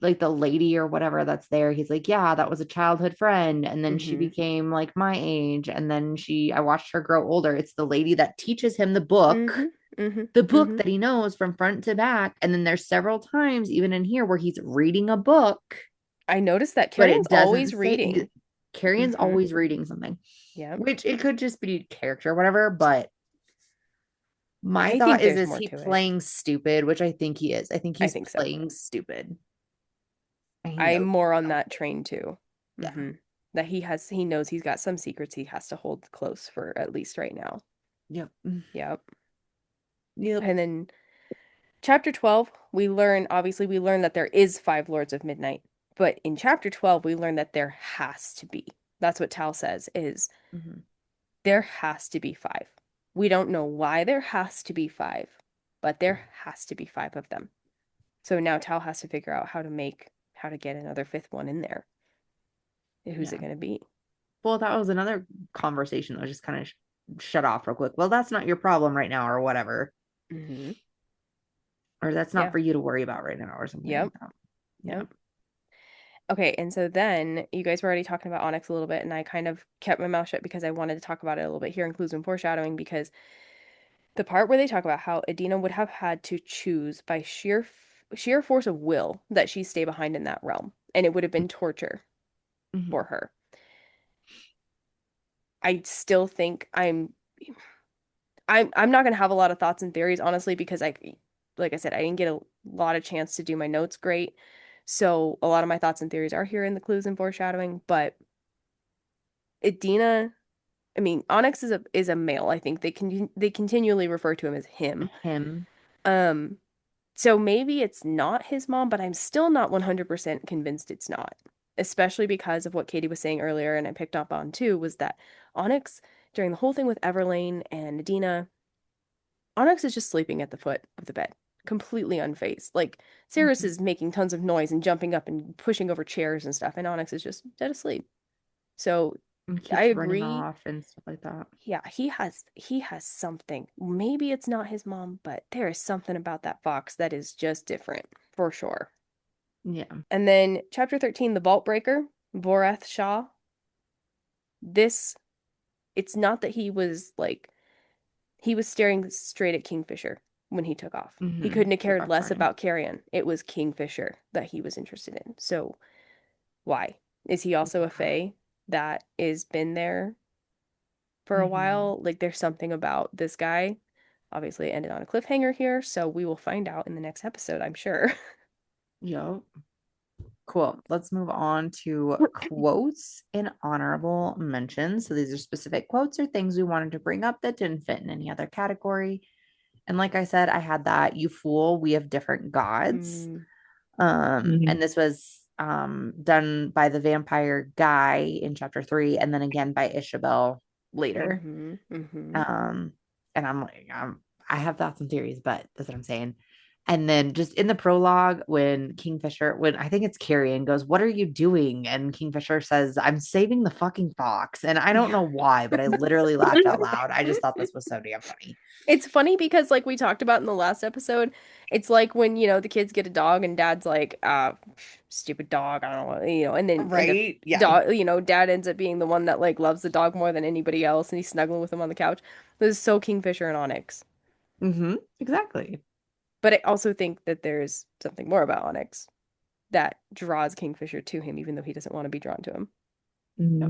S2: like the lady or whatever that's there. He's like, yeah, that was a childhood friend, and then she
S1: Mm-hmm.
S2: became like my age, and then I watched her grow older. It's the lady that teaches him the book,
S1: Mm-hmm. Mm-hmm.
S2: the book
S1: Mm-hmm.
S2: that he knows from front to back. And then there's several times even in here where he's reading a book,
S1: I noticed that
S2: but
S1: Carrion's
S2: it doesn't
S1: always
S2: say
S1: reading.
S2: Carrion's
S1: Mm-hmm.
S2: always reading something,
S1: Yep.
S2: which it could just be character or whatever. But my
S1: I
S2: thought
S1: think there's
S2: is
S1: more
S2: he
S1: to it.
S2: playing stupid, which I think he is. I think
S1: I
S2: he's
S1: think so.
S2: playing stupid. And he
S1: I'm
S2: knows.
S1: more on that train too.
S2: Yeah.
S1: Mm-hmm. That he knows he's got some secrets he has to hold close for at least right now.
S2: Yep.
S1: Yep.
S2: Yep.
S1: And then chapter 12, we learn that there is five Lords of Midnight. But in chapter 12, we learn that there has to be. That's what Tal says is
S2: Mm-hmm.
S1: there has to be five. We don't know why there has to be five, but there has to be five of them. So now Tal has to figure out how to get another fifth one in there. Who's it
S2: Yeah.
S1: going to be?
S2: Well, that was another conversation that was just kind of shut off real quick. Well, that's not your problem right now, or whatever.
S1: Mm-hmm.
S2: Or that's not
S1: Yeah.
S2: for you to worry about right now, or something like
S1: Yep.
S2: that. Yeah.
S1: Yep. Okay, and so then you guys were already talking about Onyx a little bit, and I kind of kept my mouth shut because I wanted to talk about it a little bit here in Clues and Foreshadowing because the part where they talk about how Adina would have had to choose by sheer force of will that she stay behind in that realm, and it would have been torture for
S2: Mm-hmm.
S1: her. I still think I'm not gonna have a lot of thoughts and theories, honestly, because like I said, I didn't get a lot of chance to do my notes great. So a lot of my thoughts and theories are here in the clues and foreshadowing, but Adina, I mean, Onyx is a male. I think they continually refer to him as him.
S2: Him.
S1: Um, so maybe it's not his mom, but I'm still not 100% convinced it's not. Especially because of what Katie was saying earlier, and I picked up on too, was that Onyx, during the whole thing with Everlane and Adina, Onyx is just sleeping at the foot of the bed, completely unfazed. Like, Ceres
S2: Mm-hmm.
S1: is making tons of noise and jumping up and pushing over chairs and stuff, and Onyx is just dead asleep. So
S2: And
S1: I
S2: keeps running
S1: agree.
S2: off and stuff like that.
S1: Yeah, he has something. Maybe it's not his mom, but there is something about that fox that is just different, for sure.
S2: Yeah.
S1: And then chapter 13, the Vault Breaker, Vorath Shah. This it's not that he was staring straight at Kingfisher when he took off. He
S2: Mm-hmm.
S1: couldn't have
S2: The
S1: cared
S2: rock
S1: less
S2: burning.
S1: about Carrion. It was Kingfisher that he was interested in. So why? Is he also a
S2: Yeah.
S1: Fae that is been there for a
S2: Mm-hmm.
S1: while? Like there's something about this guy. Obviously, it ended on a cliffhanger here, so we will find out in the next episode, I'm sure.
S2: Yep. Cool. Let's move on to quotes and honorable mentions. So these are specific quotes or things we wanted to bring up that didn't fit in any other category. And like I said, I had that you fool, we have different gods.
S1: Mm,
S2: And this was done by the vampire guy in chapter 3 and then again by Isabel later.
S1: mm-hmm, mm-hmm.
S2: Um, and I'm like, I have thoughts and theories, but that's what I'm saying. And then just in the prologue, when I think it's Carrion goes, "What are you doing?" And Kingfisher says, "I'm saving the fucking fox." And I don't
S1: Yeah.
S2: know why, but I literally laughed out loud. I just thought this was so damn funny.
S1: It's funny because like we talked about in the last episode, it's like when, the kids get a dog and dad's like, stupid dog, I don't know, and then end up
S2: Right? Yeah.
S1: dog, dad ends up being the one that like loves the dog more than anybody else and he's snuggling with him on the couch. This is so Kingfisher and Onyx.
S2: Mm-hmm. Exactly.
S1: But I also think that there's something more about Onyx that draws Kingfisher to him, even though he doesn't want to be drawn to him.
S2: Mm-hmm.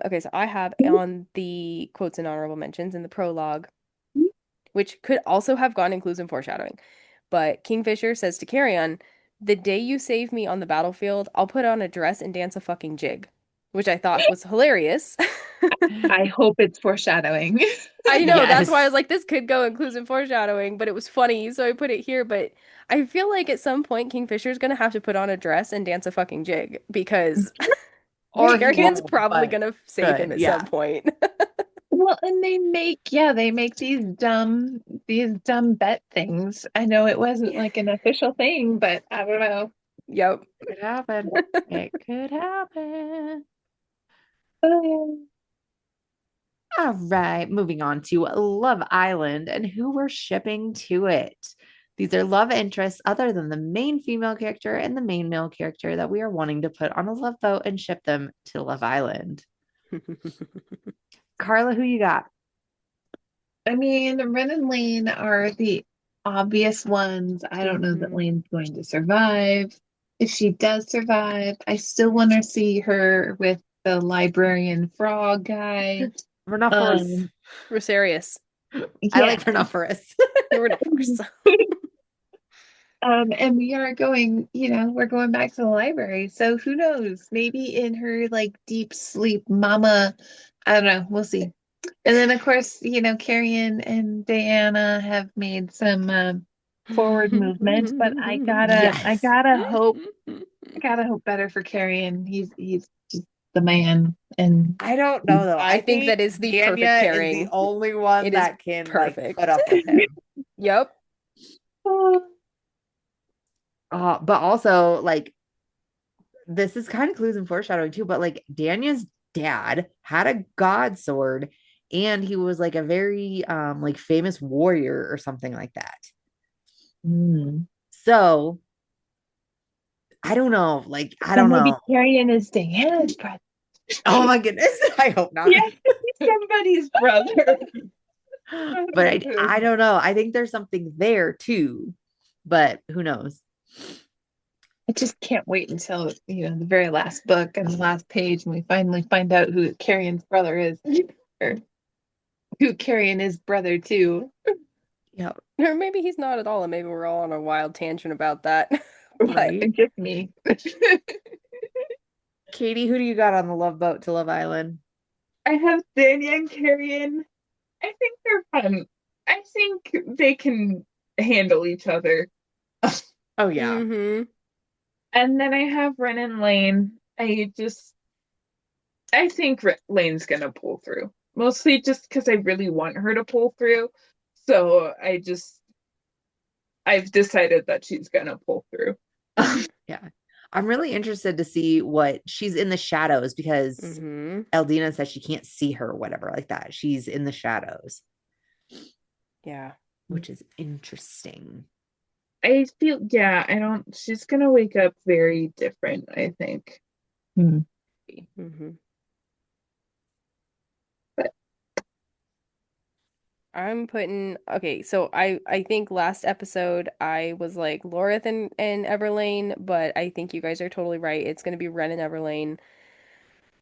S1: Okay, so I have on the quotes and honorable mentions in the prologue, which could also have gone in clues and foreshadowing. But Kingfisher says to Carrion, "The day you save me on the battlefield, I'll put on a dress and dance a fucking jig." which I thought was hilarious.
S3: I hope it's foreshadowing.
S1: I know, that's why I was
S2: Yes.
S1: like, this could go inclusive foreshadowing, but it was funny, so I put it here. But I feel like at some point Kingfisher's gonna have to put on a dress and dance a fucking jig because
S2: Or he
S1: Carrie's
S2: won't,
S1: probably
S2: but
S1: gonna save him
S2: good.
S1: at some
S2: Yeah.
S1: point.
S3: Well, and they make these dumb bet things. I know it wasn't like an official thing, but I don't know.
S1: Yep.
S2: Could happen. It could happen.
S3: Oh,
S2: All right, moving on to Love Island and who we're shipping to it. These are love interests other than the main female character and the main male character that we are wanting to put on a love boat and ship them to Love Island. Carla, who you got?
S3: I mean, Ren and Lane are the obvious ones. I don't know that
S1: Hmm.
S3: Lane's going to survive. If she does survive, I still want to see her with the librarian frog guy.
S2: Rhinoceros.
S3: Um,
S1: Rosarius.
S2: I
S3: yeah.
S2: like Rhinoceros.
S1: We're not force.
S3: And we are going, we're going back to the library. So who knows? Maybe in her like deep sleep, mama, I don't know, we'll see. And then of course, Carrion and Diana have made some forward movement, but
S2: Yes.
S3: I gotta hope better for Carrion. He's just the man. And
S2: I don't know though.
S1: I
S2: I
S1: think that
S2: think
S1: is the perfect
S2: Danya is the
S1: pairing.
S2: only one
S1: It is
S2: that can like put
S1: perfect.
S2: up with him.
S1: Yep.
S2: But also like this is kind of clues and foreshadowing too, but like Danya's dad had a god sword and he was like a very like famous warrior or something like that.
S3: Mm.
S2: So I don't know. Like, I
S3: So
S2: don't
S3: maybe
S2: know.
S3: Carrion is Diana's brother.
S2: Oh my goodness. I hope not.
S3: Yes, he's somebody's brother.
S2: But I don't know. I think there's something there too, but who knows?
S3: I just can't wait until, the very last book and the last page and we finally find out who Carrion's brother is. Or who Carrion is brother to.
S2: Yeah,
S1: Or maybe he's not at all, and maybe we're all on a wild tangent about that. But
S2: right.
S3: Just me.
S2: Katie, who do you got on the love boat to Love Island?
S3: I have Danya and Carrion. I think they're fun. I think they can handle each other.
S2: Oh yeah.
S1: hmm
S3: And then I have Ren and Lane. I think Lane's gonna pull through. Mostly just because I really want her to pull through. So I've decided that she's gonna pull through.
S2: Yeah. I'm really interested to see what she's in the shadows because
S1: hmm
S2: Eldina says she can't see her or whatever like that. She's in the shadows,
S1: Yeah.
S2: which is interesting.
S3: I feel, yeah, I don't, she's gonna wake up very different, I think. Hmm.
S1: hmm
S3: But
S1: I'm putting okay, so I think last episode I was like Lorith and Everlane, but I think you guys are totally right. It's gonna be Ren and Everlane.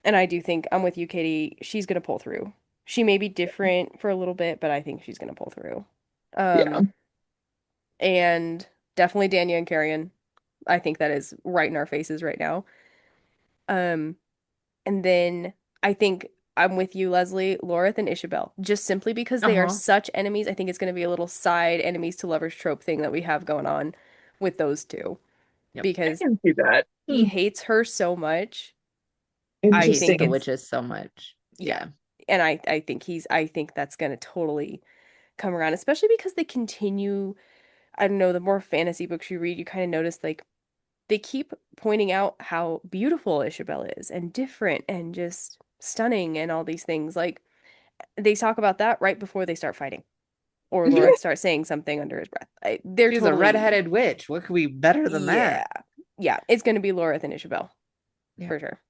S1: And I do think I'm with you, Katie. She's gonna pull through. She may be different for a little bit, but I think she's gonna pull through.
S3: yeah.
S1: And definitely Danya and Carrion. I think that is right in our faces right now. Um, and then I think I'm with you, Leslie, Lorith, and Isabel. Just simply because they are
S2: Uh-huh.
S1: such enemies, I think it's going to be a little side enemies to lovers trope thing that we have going on with those two.
S2: Yep.
S3: I
S1: Because
S3: can see that.
S1: he hates her so much.
S2: He
S1: I
S2: hates
S1: think
S2: the
S3: Interesting.
S1: it's,
S2: witches so much.
S1: yeah.
S2: Yeah.
S1: And I think that's going to totally come around, especially because they continue. I don't know, the more fantasy books you read, you kind of notice like they keep pointing out how beautiful Isabel is and different and just stunning and all these things. Like they talk about that right before they start fighting or Laura starts saying something under his breath. They're
S2: She's a
S1: totally,
S2: redheaded witch. What could be better than
S1: yeah.
S2: that?
S1: Yeah, it's going to be Laura and Isabel
S2: Yeah.
S1: for sure.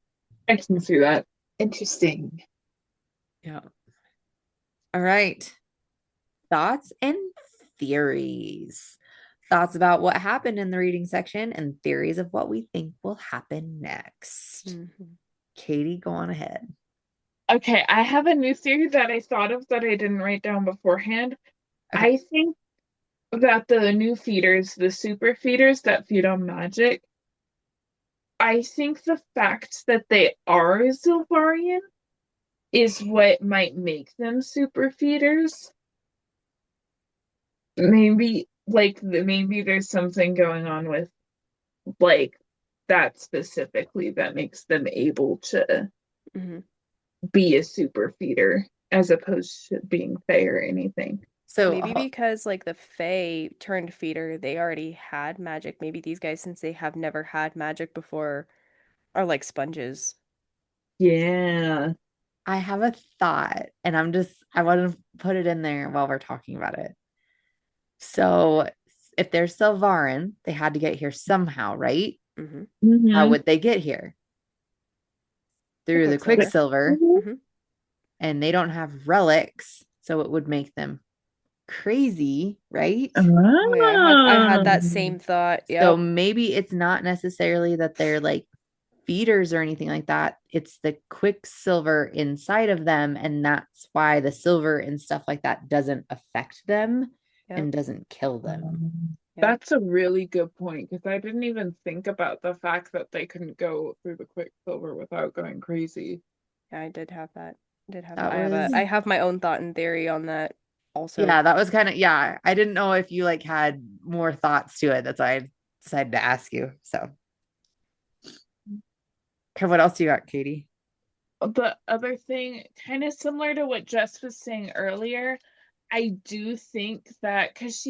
S3: I can see that. Interesting.
S2: Yeah. All right. Thoughts and theories. Thoughts about what happened in the reading section and theories of what we think will happen next.
S1: Mhm.
S2: Katie, go on ahead.
S3: Okay, I have a new theory that I thought of that I didn't write down beforehand.
S2: Okay.
S3: I think that the new feeders, the super feeders that feed on magic, I think the fact that they are Silvarian is what might make them super feeders. Maybe maybe there's something going on with like that specifically that makes them able to
S1: Hmm.
S3: be a super feeder as opposed to being Fae or anything.
S2: So
S1: Maybe because like the Fae turned feeder, they already had magic. Maybe these guys, since they have never had magic before, are like sponges.
S3: Yeah.
S2: I have a thought, and I want to put it in there while we're talking about it. So if they're Silvarin, they had to get here somehow, right?
S1: Hmm.
S2: How
S3: Hmm.
S2: would they get here?
S1: The
S2: Through the
S1: Quicksilver.
S2: Quicksilver,
S1: Hmm.
S2: and they don't have relics, so it would make them crazy, right?
S1: Oh yeah, I had
S3: Oh.
S1: that same thought.
S2: So
S1: Yep.
S2: maybe it's not necessarily that they're like feeders or anything like that. It's the quicksilver inside of them. And that's why the silver and stuff like that doesn't affect them
S1: Yep.
S2: and doesn't kill them.
S1: Yep.
S3: That's a really good point because I didn't even think about the fact that they couldn't go through the Quicksilver without going crazy.
S1: Yeah, I did have that. I did have that.
S2: That
S1: I have a
S2: was,
S1: I have my own thought and theory on that also.
S2: yeah, that was kind of, yeah. I didn't know if you like had more thoughts to it. That's why I decided to ask you. So, okay, what else you got, Katie?
S3: The other thing, kind of similar to what Jess was saying earlier, I do think that because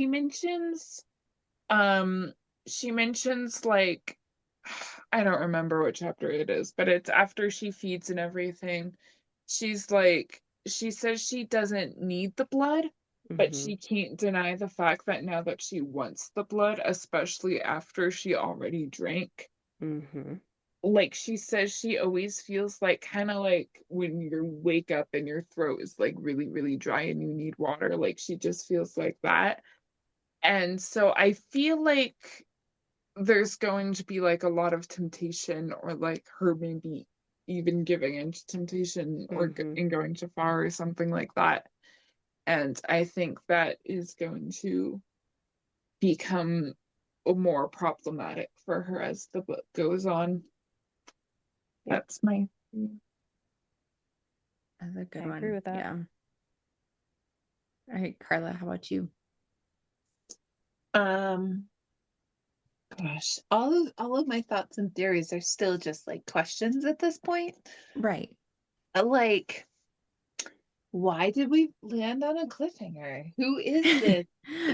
S3: um, she mentions like, I don't remember what chapter it is, but it's after she feeds and everything. She's like, she says she doesn't need the blood, but
S1: Hmm.
S3: she can't deny the fact that now that she wants the blood, especially after she already drank,
S1: Hmm.
S3: like she says she always feels like kind of like when you wake up and your throat is like really really dry and you need water, like she just feels like that. And so I feel like there's going to be like a lot of temptation or like her maybe even giving into temptation or
S1: Hmm.
S3: in going too far or something like that. And I think that is going to become more problematic for her as the book goes on.
S1: Yep.
S3: That's my
S2: That's a
S1: I
S2: good
S1: agree
S2: one.
S1: with that.
S2: Yeah. All right, Carla, how about you?
S4: Um, Gosh, all of my thoughts and theories are still just like questions at this point.
S2: Right.
S4: Like, why did we land on a cliffhanger? Who is this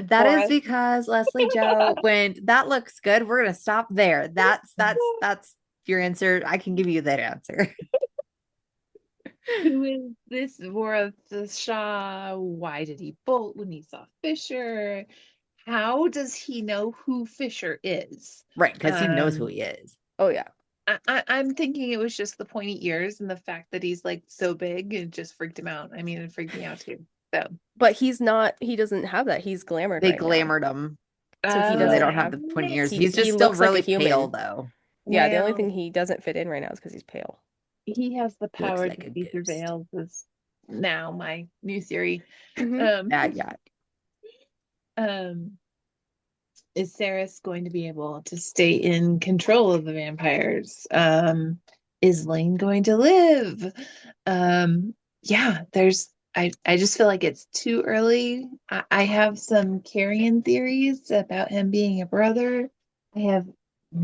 S2: That is
S4: Boris?
S2: because Leslie Joe went, that looks good. We're gonna stop there. That's your answer. I can give you that answer.
S4: Who is this Boris the Shaw? Why did he bolt when he saw Fisher? How does he know who Fisher is?
S2: Right, because he knows who
S4: Um,
S2: he is.
S1: Oh yeah.
S4: I'm thinking it was just the pointy ears and the fact that he's like so big. It just freaked him out. I mean, it freaked me out too. So,
S1: But he doesn't have that. He's glamored
S2: They
S1: right now.
S2: glamored him,
S1: So he
S2: so they
S1: doesn't
S2: don't
S4: oh,
S2: have
S1: have
S2: the pointy ears.
S1: he
S2: He's
S1: he
S2: just still
S1: looks like a
S2: really pale
S1: human.
S2: though.
S1: Yeah, the only
S4: well,
S1: thing he doesn't fit in right now is because he's pale.
S4: he has the
S2: Looks
S4: power to
S2: like a
S4: see through
S2: ghost.
S4: veils is now my new theory.
S1: Hmm.
S4: Um,
S2: Yeah, yeah.
S4: um, is Saris going to be able to stay in control of the vampires? Is Lane going to live? Yeah, I just feel like it's too early. I have some carrion theories about him being a brother. I have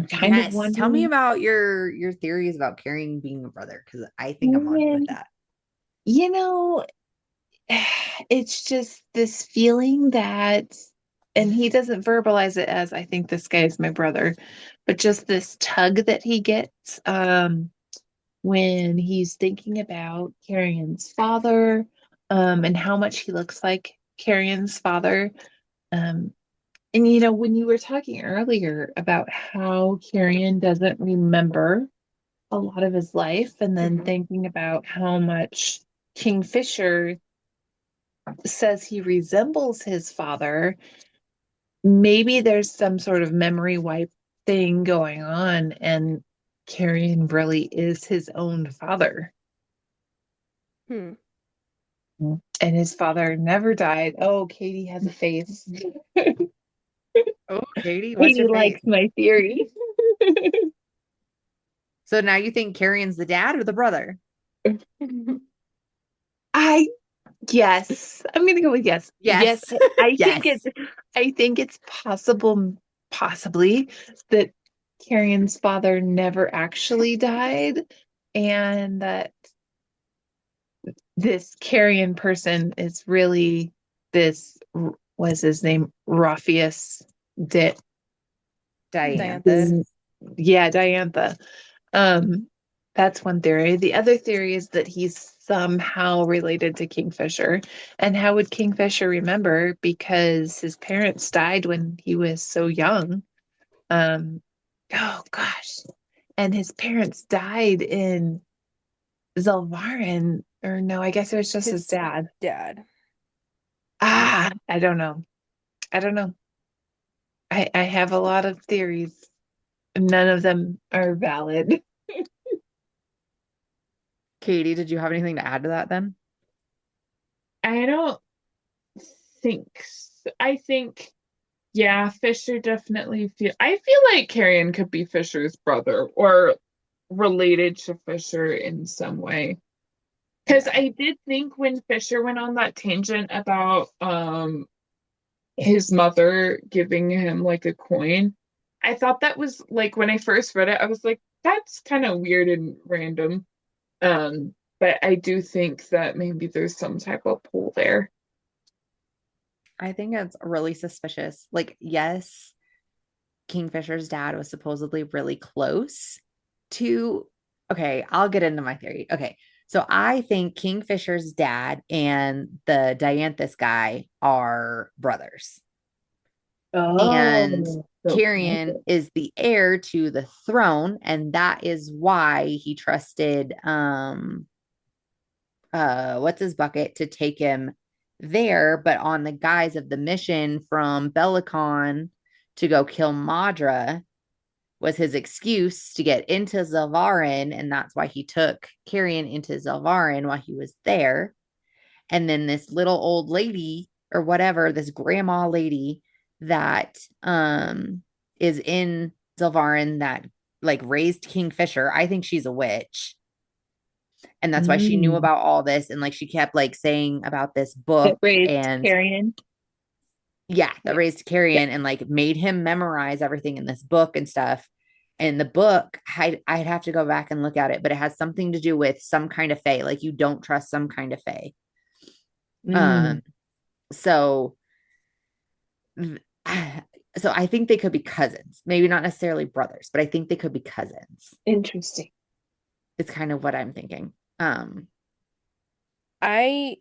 S4: kind of
S2: Yes. Tell me
S4: wondering,
S2: about your theories about carrying being a brother, because I think I'm on with
S4: when,
S2: that.
S4: you know, it's just this feeling that, and he doesn't verbalize it as I think this guy is my brother, but just this tug that he gets when he's thinking about Carrion's father, and how much he looks like Carrion's father. Um, and when you were talking earlier about how Carrion doesn't remember a lot of his life, and then
S1: Hmm.
S4: thinking about how much Kingfisher says he resembles his father, maybe there's some sort of memory wipe thing going on, and Carrion really is his own father.
S1: Hmm.
S4: And his father never died. Oh, Katie has a face.
S2: Oh, Katie, what's
S4: Katie
S2: your
S4: likes
S2: face?
S4: my theory.
S2: So now you think Carrion's the dad or the brother?
S4: I Yes, I'm gonna go with yes. Yes,
S2: Yes.
S4: I think
S2: Yes.
S4: it's possible, possibly, that Carrion's father never actually died, and that this Carrion person is really this was his name Raphaeus Di
S1: Diantha.
S2: Diantha.
S4: yeah, Diantha. Um, that's one theory. The other theory is that he's somehow related to Kingfisher. And how would Kingfisher remember? Because his parents died when he was so young. Um, oh gosh. And his parents died in Zelvarin, or no, I guess it was just his
S1: His
S4: dad.
S1: dad.
S4: I don't know. I don't know. I have a lot of theories. None of them are valid.
S2: Katie, did you have anything to add to that then?
S3: I don't think I think yeah, Fisher definitely I feel like Carrion could be Fisher's brother or related to Fisher in some way. Because
S2: Yeah.
S3: I did think when Fisher went on that tangent about his mother giving him like a coin, I thought that was like when I first read it, I was like, that's kind of weird and random. But I do think that maybe there's some type of pull there.
S2: I think it's really suspicious. Like, yes, Kingfisher's dad was supposedly really close to. Okay, I'll get into my theory. Okay, so I think Kingfisher's dad and the Dianthus guy are brothers. And
S4: Oh, so
S2: Tyrion is the heir to the throne, and that is why he trusted what's his bucket to take him there, but on the guise of the mission from Belicon to go kill Madra was his excuse to get into Zelvarin, and that's why he took Carrion into Zelvarin while he was there. And then this little old lady or whatever, this grandma lady that is in Zelvarin that like raised Kingfisher. I think she's a witch. And that's why she knew
S4: Mm.
S2: about all this. And like she kept like saying about this
S4: That
S2: book
S4: raised
S2: and
S4: Carrion.
S2: yeah, that
S1: Yeah.
S2: raised
S4: Yeah.
S2: Carrion and like made him memorize everything in this book and stuff. And the book, I'd have to go back and look at it, but it has something to do with some kind of fae. Like you don't trust some kind of fae.
S4: Mm.
S2: Um, so so I think they could be cousins. Maybe not necessarily brothers, but I think they could be cousins.
S4: Interesting.
S2: It's kind of what I'm thinking.
S1: I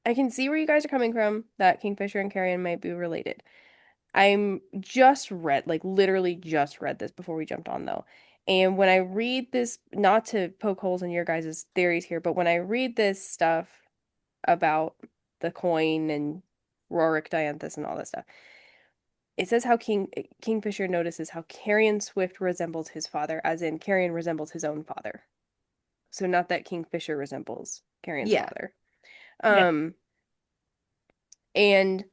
S1: I can see where you guys are coming from, that Kingfisher and Carrion might be related. I'm just read, like literally just read this before we jumped on though. And when I read this, not to poke holes in your guys' theories here, but when I read this stuff about the coin and Rorik Dianthus and all that stuff, it says how Kingfisher notices how Carrion Swift resembles his father, as in Carrion resembles his own father. So not that Kingfisher resembles Carrion's
S2: Yeah.
S1: father.
S4: Yeah.
S1: Um, and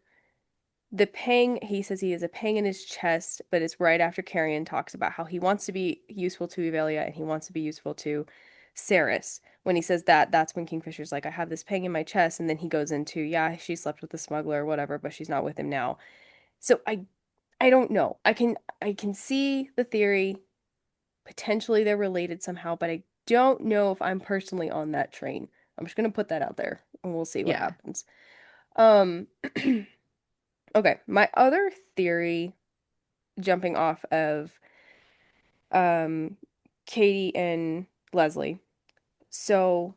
S1: the pang, he says he has a pang in his chest, but it's right after Carrion talks about how he wants to be useful to Evelia and he wants to be useful to Saris. When he says that, that's when Kingfisher's like, I have this pang in my chest, and then he goes into, yeah, she slept with the smuggler or whatever, but she's not with him now. So I don't know. I can see the theory. Potentially they're related somehow, but I don't know if I'm personally on that train. I'm just gonna put that out there and we'll see what
S2: Yeah.
S1: happens. Um okay, my other theory, jumping off of um Katie and Leslie. So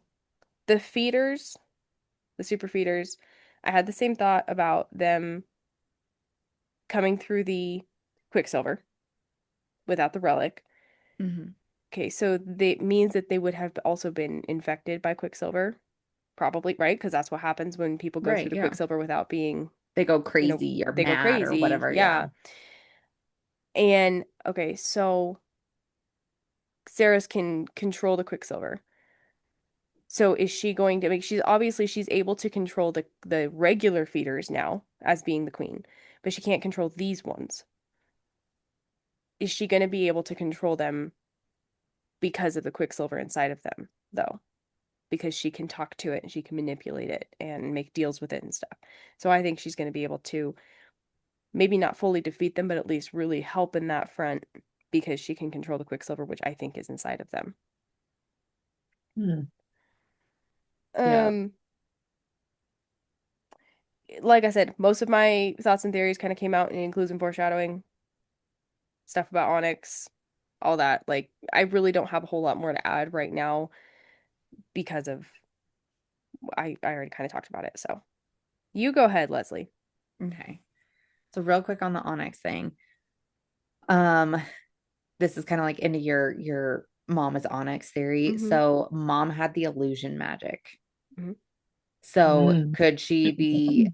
S1: the feeders, the super feeders, I had the same thought about them coming through the Quicksilver without the relic.
S2: Mm-hmm.
S1: Okay, so that means that they would have also been infected by Quicksilver, probably, right? Because that's what happens when people go through
S2: Right.
S1: the
S2: Yeah.
S1: Quicksilver without being,
S2: They go
S1: you know,
S2: crazy or
S1: they go
S2: mad or
S1: crazy.
S2: whatever. Yeah.
S1: Yeah. And okay, so Sarah's can control the Quicksilver. So is she going to make, she's able to control the regular feeders now as being the queen, but she can't control these ones. Is she going to be able to control them because of the Quicksilver inside of them, though, because she can talk to it and she can manipulate it and make deals with it and stuff. So I think she's going to be able to maybe not fully defeat them, but at least really help in that front because she can control the Quicksilver, which I think is inside of them.
S4: Hmm.
S2: Yeah.
S1: Um, like I said, most of my thoughts and theories kind of came out in clues and foreshadowing, stuff about Onyx, all that. Like, I really don't have a whole lot more to add right now because of I already kind of talked about it. So you go ahead, Leslie.
S2: Okay. So real quick on the Onyx thing. Um, this is kind of like into your mom is Onyx theory.
S1: Mm-hmm.
S2: So mom had the illusion magic.
S1: Mm-hmm.
S2: So
S4: Mm.
S2: could she be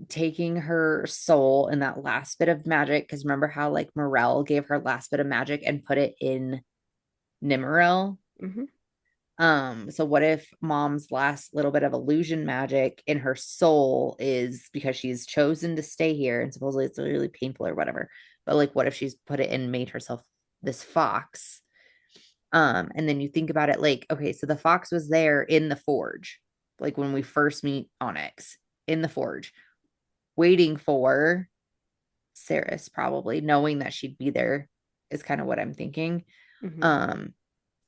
S2: taking her soul in that last bit of magic? Because remember how like Morel gave her last bit of magic and put it in Nimmerel?
S1: Mm-hmm.
S2: So what if mom's last little bit of illusion magic in her soul is because she's chosen to stay here and supposedly it's really painful or whatever. But like what if she's put it in and made herself this fox? And then you think about it like, okay, so the fox was there in the forge, like when we first meet Onyx in the forge, waiting for Ceres, probably knowing that she'd be there is kind of what I'm thinking.
S1: Mm-hmm.
S2: Um,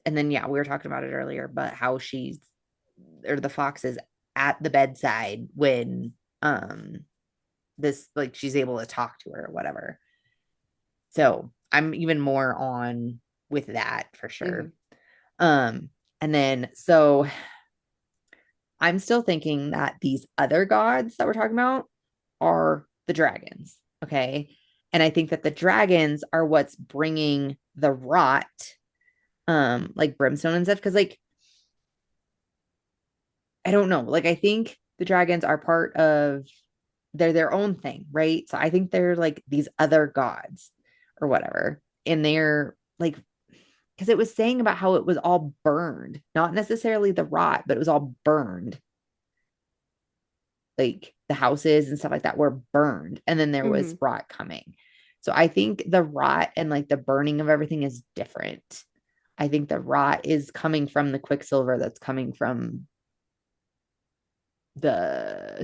S2: and then yeah, we were talking about it earlier, but how she's or the fox is at the bedside when this like she's able to talk to her or whatever. So I'm even more on with that for
S1: Mm-hmm.
S2: sure. And then so I'm still thinking that these other gods that we're talking about are the dragons. Okay. And I think that the dragons are what's bringing the rot, like brimstone and stuff. Cause like, I don't know. Like, I think the dragons are part of, they're their own thing. Right. So I think they're like these other gods or whatever. And they're like, because it was saying about how it was all burned, not necessarily the rot, but it was all burned. Like the houses and stuff like that were burned and then there
S1: Mm-hmm.
S2: was rot coming. So I think the rot and like the burning of everything is different. I think the rot is coming from the quicksilver that's coming from the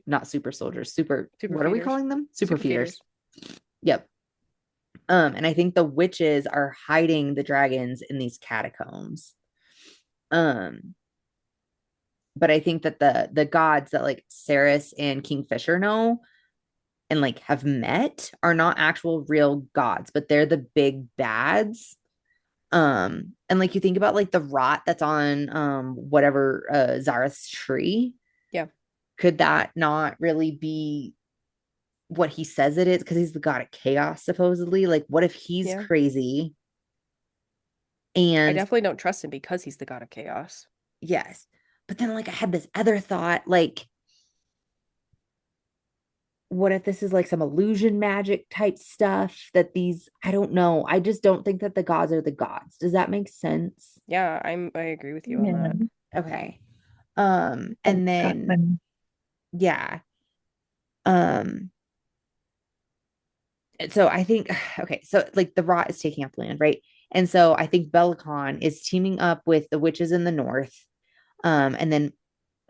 S2: not super soldiers, super
S1: Super
S2: what are we
S1: feeders.
S2: calling them? Super
S1: Super
S2: feeders.
S1: feeders.
S2: Yep. And I think the witches are hiding the dragons in these catacombs. Um but I think that the gods that like Ceres and Kingfisher know and like have met are not actual real gods, but they're the big bads. And like you think about like the rot that's on whatever Zareth's tree,
S1: Yeah.
S2: could that not really be what he says it is? Because he's the god of chaos, supposedly. Like, what if he's
S1: Yeah.
S2: crazy?
S1: I
S2: And
S1: definitely don't trust him because he's the god of chaos.
S2: yes, but then like I had this other thought, like what if this is like some illusion magic type stuff that these I don't know. I just don't think that the gods are the gods. Does that make sense?
S1: Yeah, I agree with you on
S4: Yeah.
S1: that.
S2: Okay.
S4: That's
S2: And then
S4: Scotland.
S2: yeah. Um so I think okay, so like the rot is taking up land, right? And so I think Belicon is teaming up with the witches in the north. And then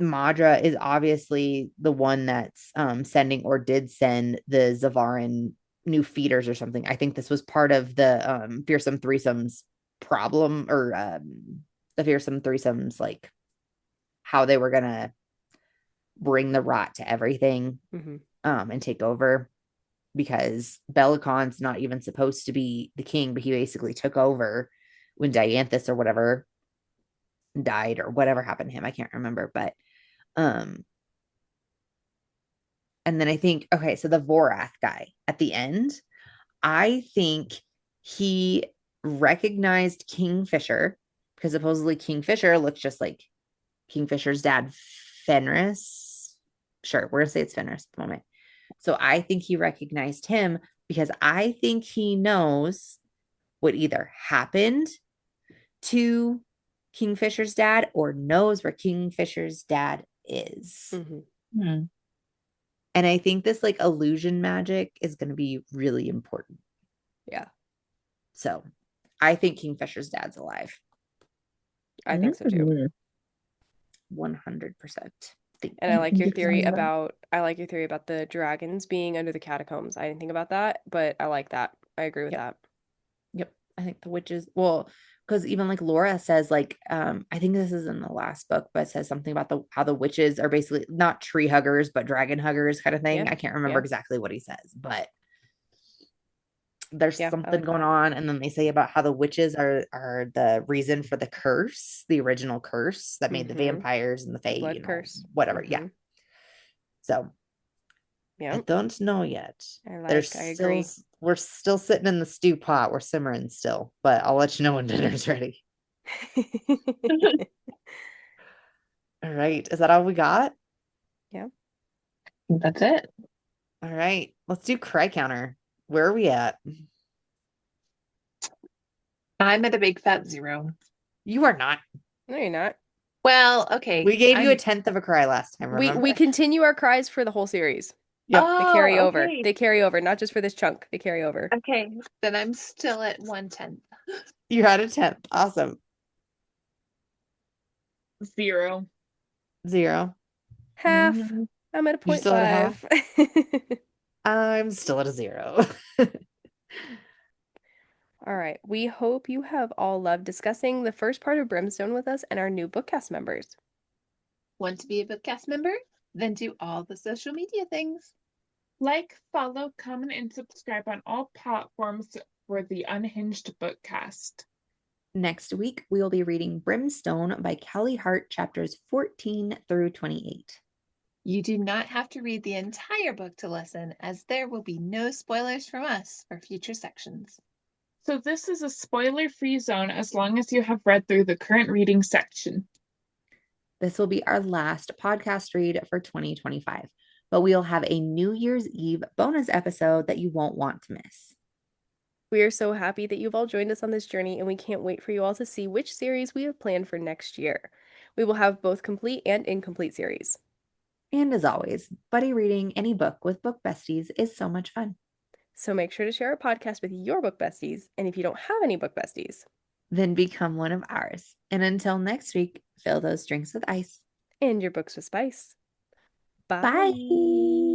S2: Madra is obviously the one that's sending or did send the Zavaran new feeders or something. I think this was part of the fearsome threesomes problem or the fearsome threesomes, like how they were gonna bring the rot to everything
S1: Mm-hmm.
S2: and take over because Belicon's not even supposed to be the king, but he basically took over when Dianthus or whatever died or whatever happened to him. I can't remember, but um and then I think, okay, so the Vorath guy at the end, I think he recognized Kingfisher because supposedly Kingfisher looks just like Kingfisher's dad, Fenris. Sure, we're gonna say it's Fenris at the moment. So I think he recognized him because I think he knows what either happened to Kingfisher's dad or knows where Kingfisher's dad is.
S1: Mm-hmm.
S4: Hmm.
S2: And I think this like illusion magic is going to be really important.
S1: Yeah.
S2: So I think Kingfisher's dad's alive.
S1: I think so too.
S2: 100%.
S1: And I like your theory about the dragons being under the catacombs. I didn't think about that, but I like that. I agree with that.
S2: Yep. I think the witches, well, because even like Laura says, like, I think this is in the last book, but it says something about how the witches are basically not tree huggers, but dragon huggers kind of thing.
S1: Yeah.
S2: I can't remember
S1: Yeah.
S2: exactly what he says, but there's
S1: Yeah, I
S2: something
S1: like
S2: going
S1: that.
S2: on. And then they say about how the witches are the reason for the curse, the original curse that made the vampires and the
S1: The
S2: Fae,
S1: blood curse.
S2: whatever. Yeah. So I
S1: Yeah.
S2: don't know yet.
S1: I agree.
S2: We're still sitting in the stew pot. We're simmering still, but I'll let you know when dinner's ready. All right. Is that all we got?
S1: Yeah.
S4: That's it.
S2: All right. Let's do cry counter. Where are we at?
S4: I'm at a big fat 0.
S2: You are not.
S1: No, you're not.
S4: Well, okay.
S2: We gave you a 10th of a cry last time, remember?
S1: We continue our cries for the whole series.
S2: Yep.
S1: They carry
S4: Oh,
S1: over.
S4: okay.
S1: They carry over, not just for this chunk. They carry over.
S4: Okay. Then I'm still at 1/10.
S2: You had a 10th. Awesome.
S3: 0.
S2: 0.
S1: Half.
S4: Mhm.
S1: I'm at a
S2: You still at a half?
S1: 0.5.
S2: I'm still at a 0.
S1: All right. We hope you have all loved discussing the first part of Brimstone with us and our new bookcast members.
S4: Want to be a bookcast member? Then do all the social media things.
S3: Like, follow, comment, and subscribe on all platforms for the Unhinged BookCast.
S2: Next week, we will be reading Brimstone by Callie Hart, chapters 14 through 28.
S4: You do not have to read the entire book to listen, as there will be no spoilers from us for future sections.
S3: So this is a spoiler-free zone as long as you have read through the current reading section.
S2: This will be our last podcast read for 2025, but we'll have a New Year's Eve bonus episode that you won't want to miss.
S1: We are so happy that you've all joined us on this journey, and we can't wait for you all to see which series we have planned for next year. We will have both complete and incomplete series.
S2: And as always, buddy reading any book with book besties is so much fun.
S1: So make sure to share our podcast with your book besties, and if you don't have any book besties,
S2: then become one of ours. And until next week, fill those drinks with ice.
S1: and your books with spice. Bye.
S2: Bye.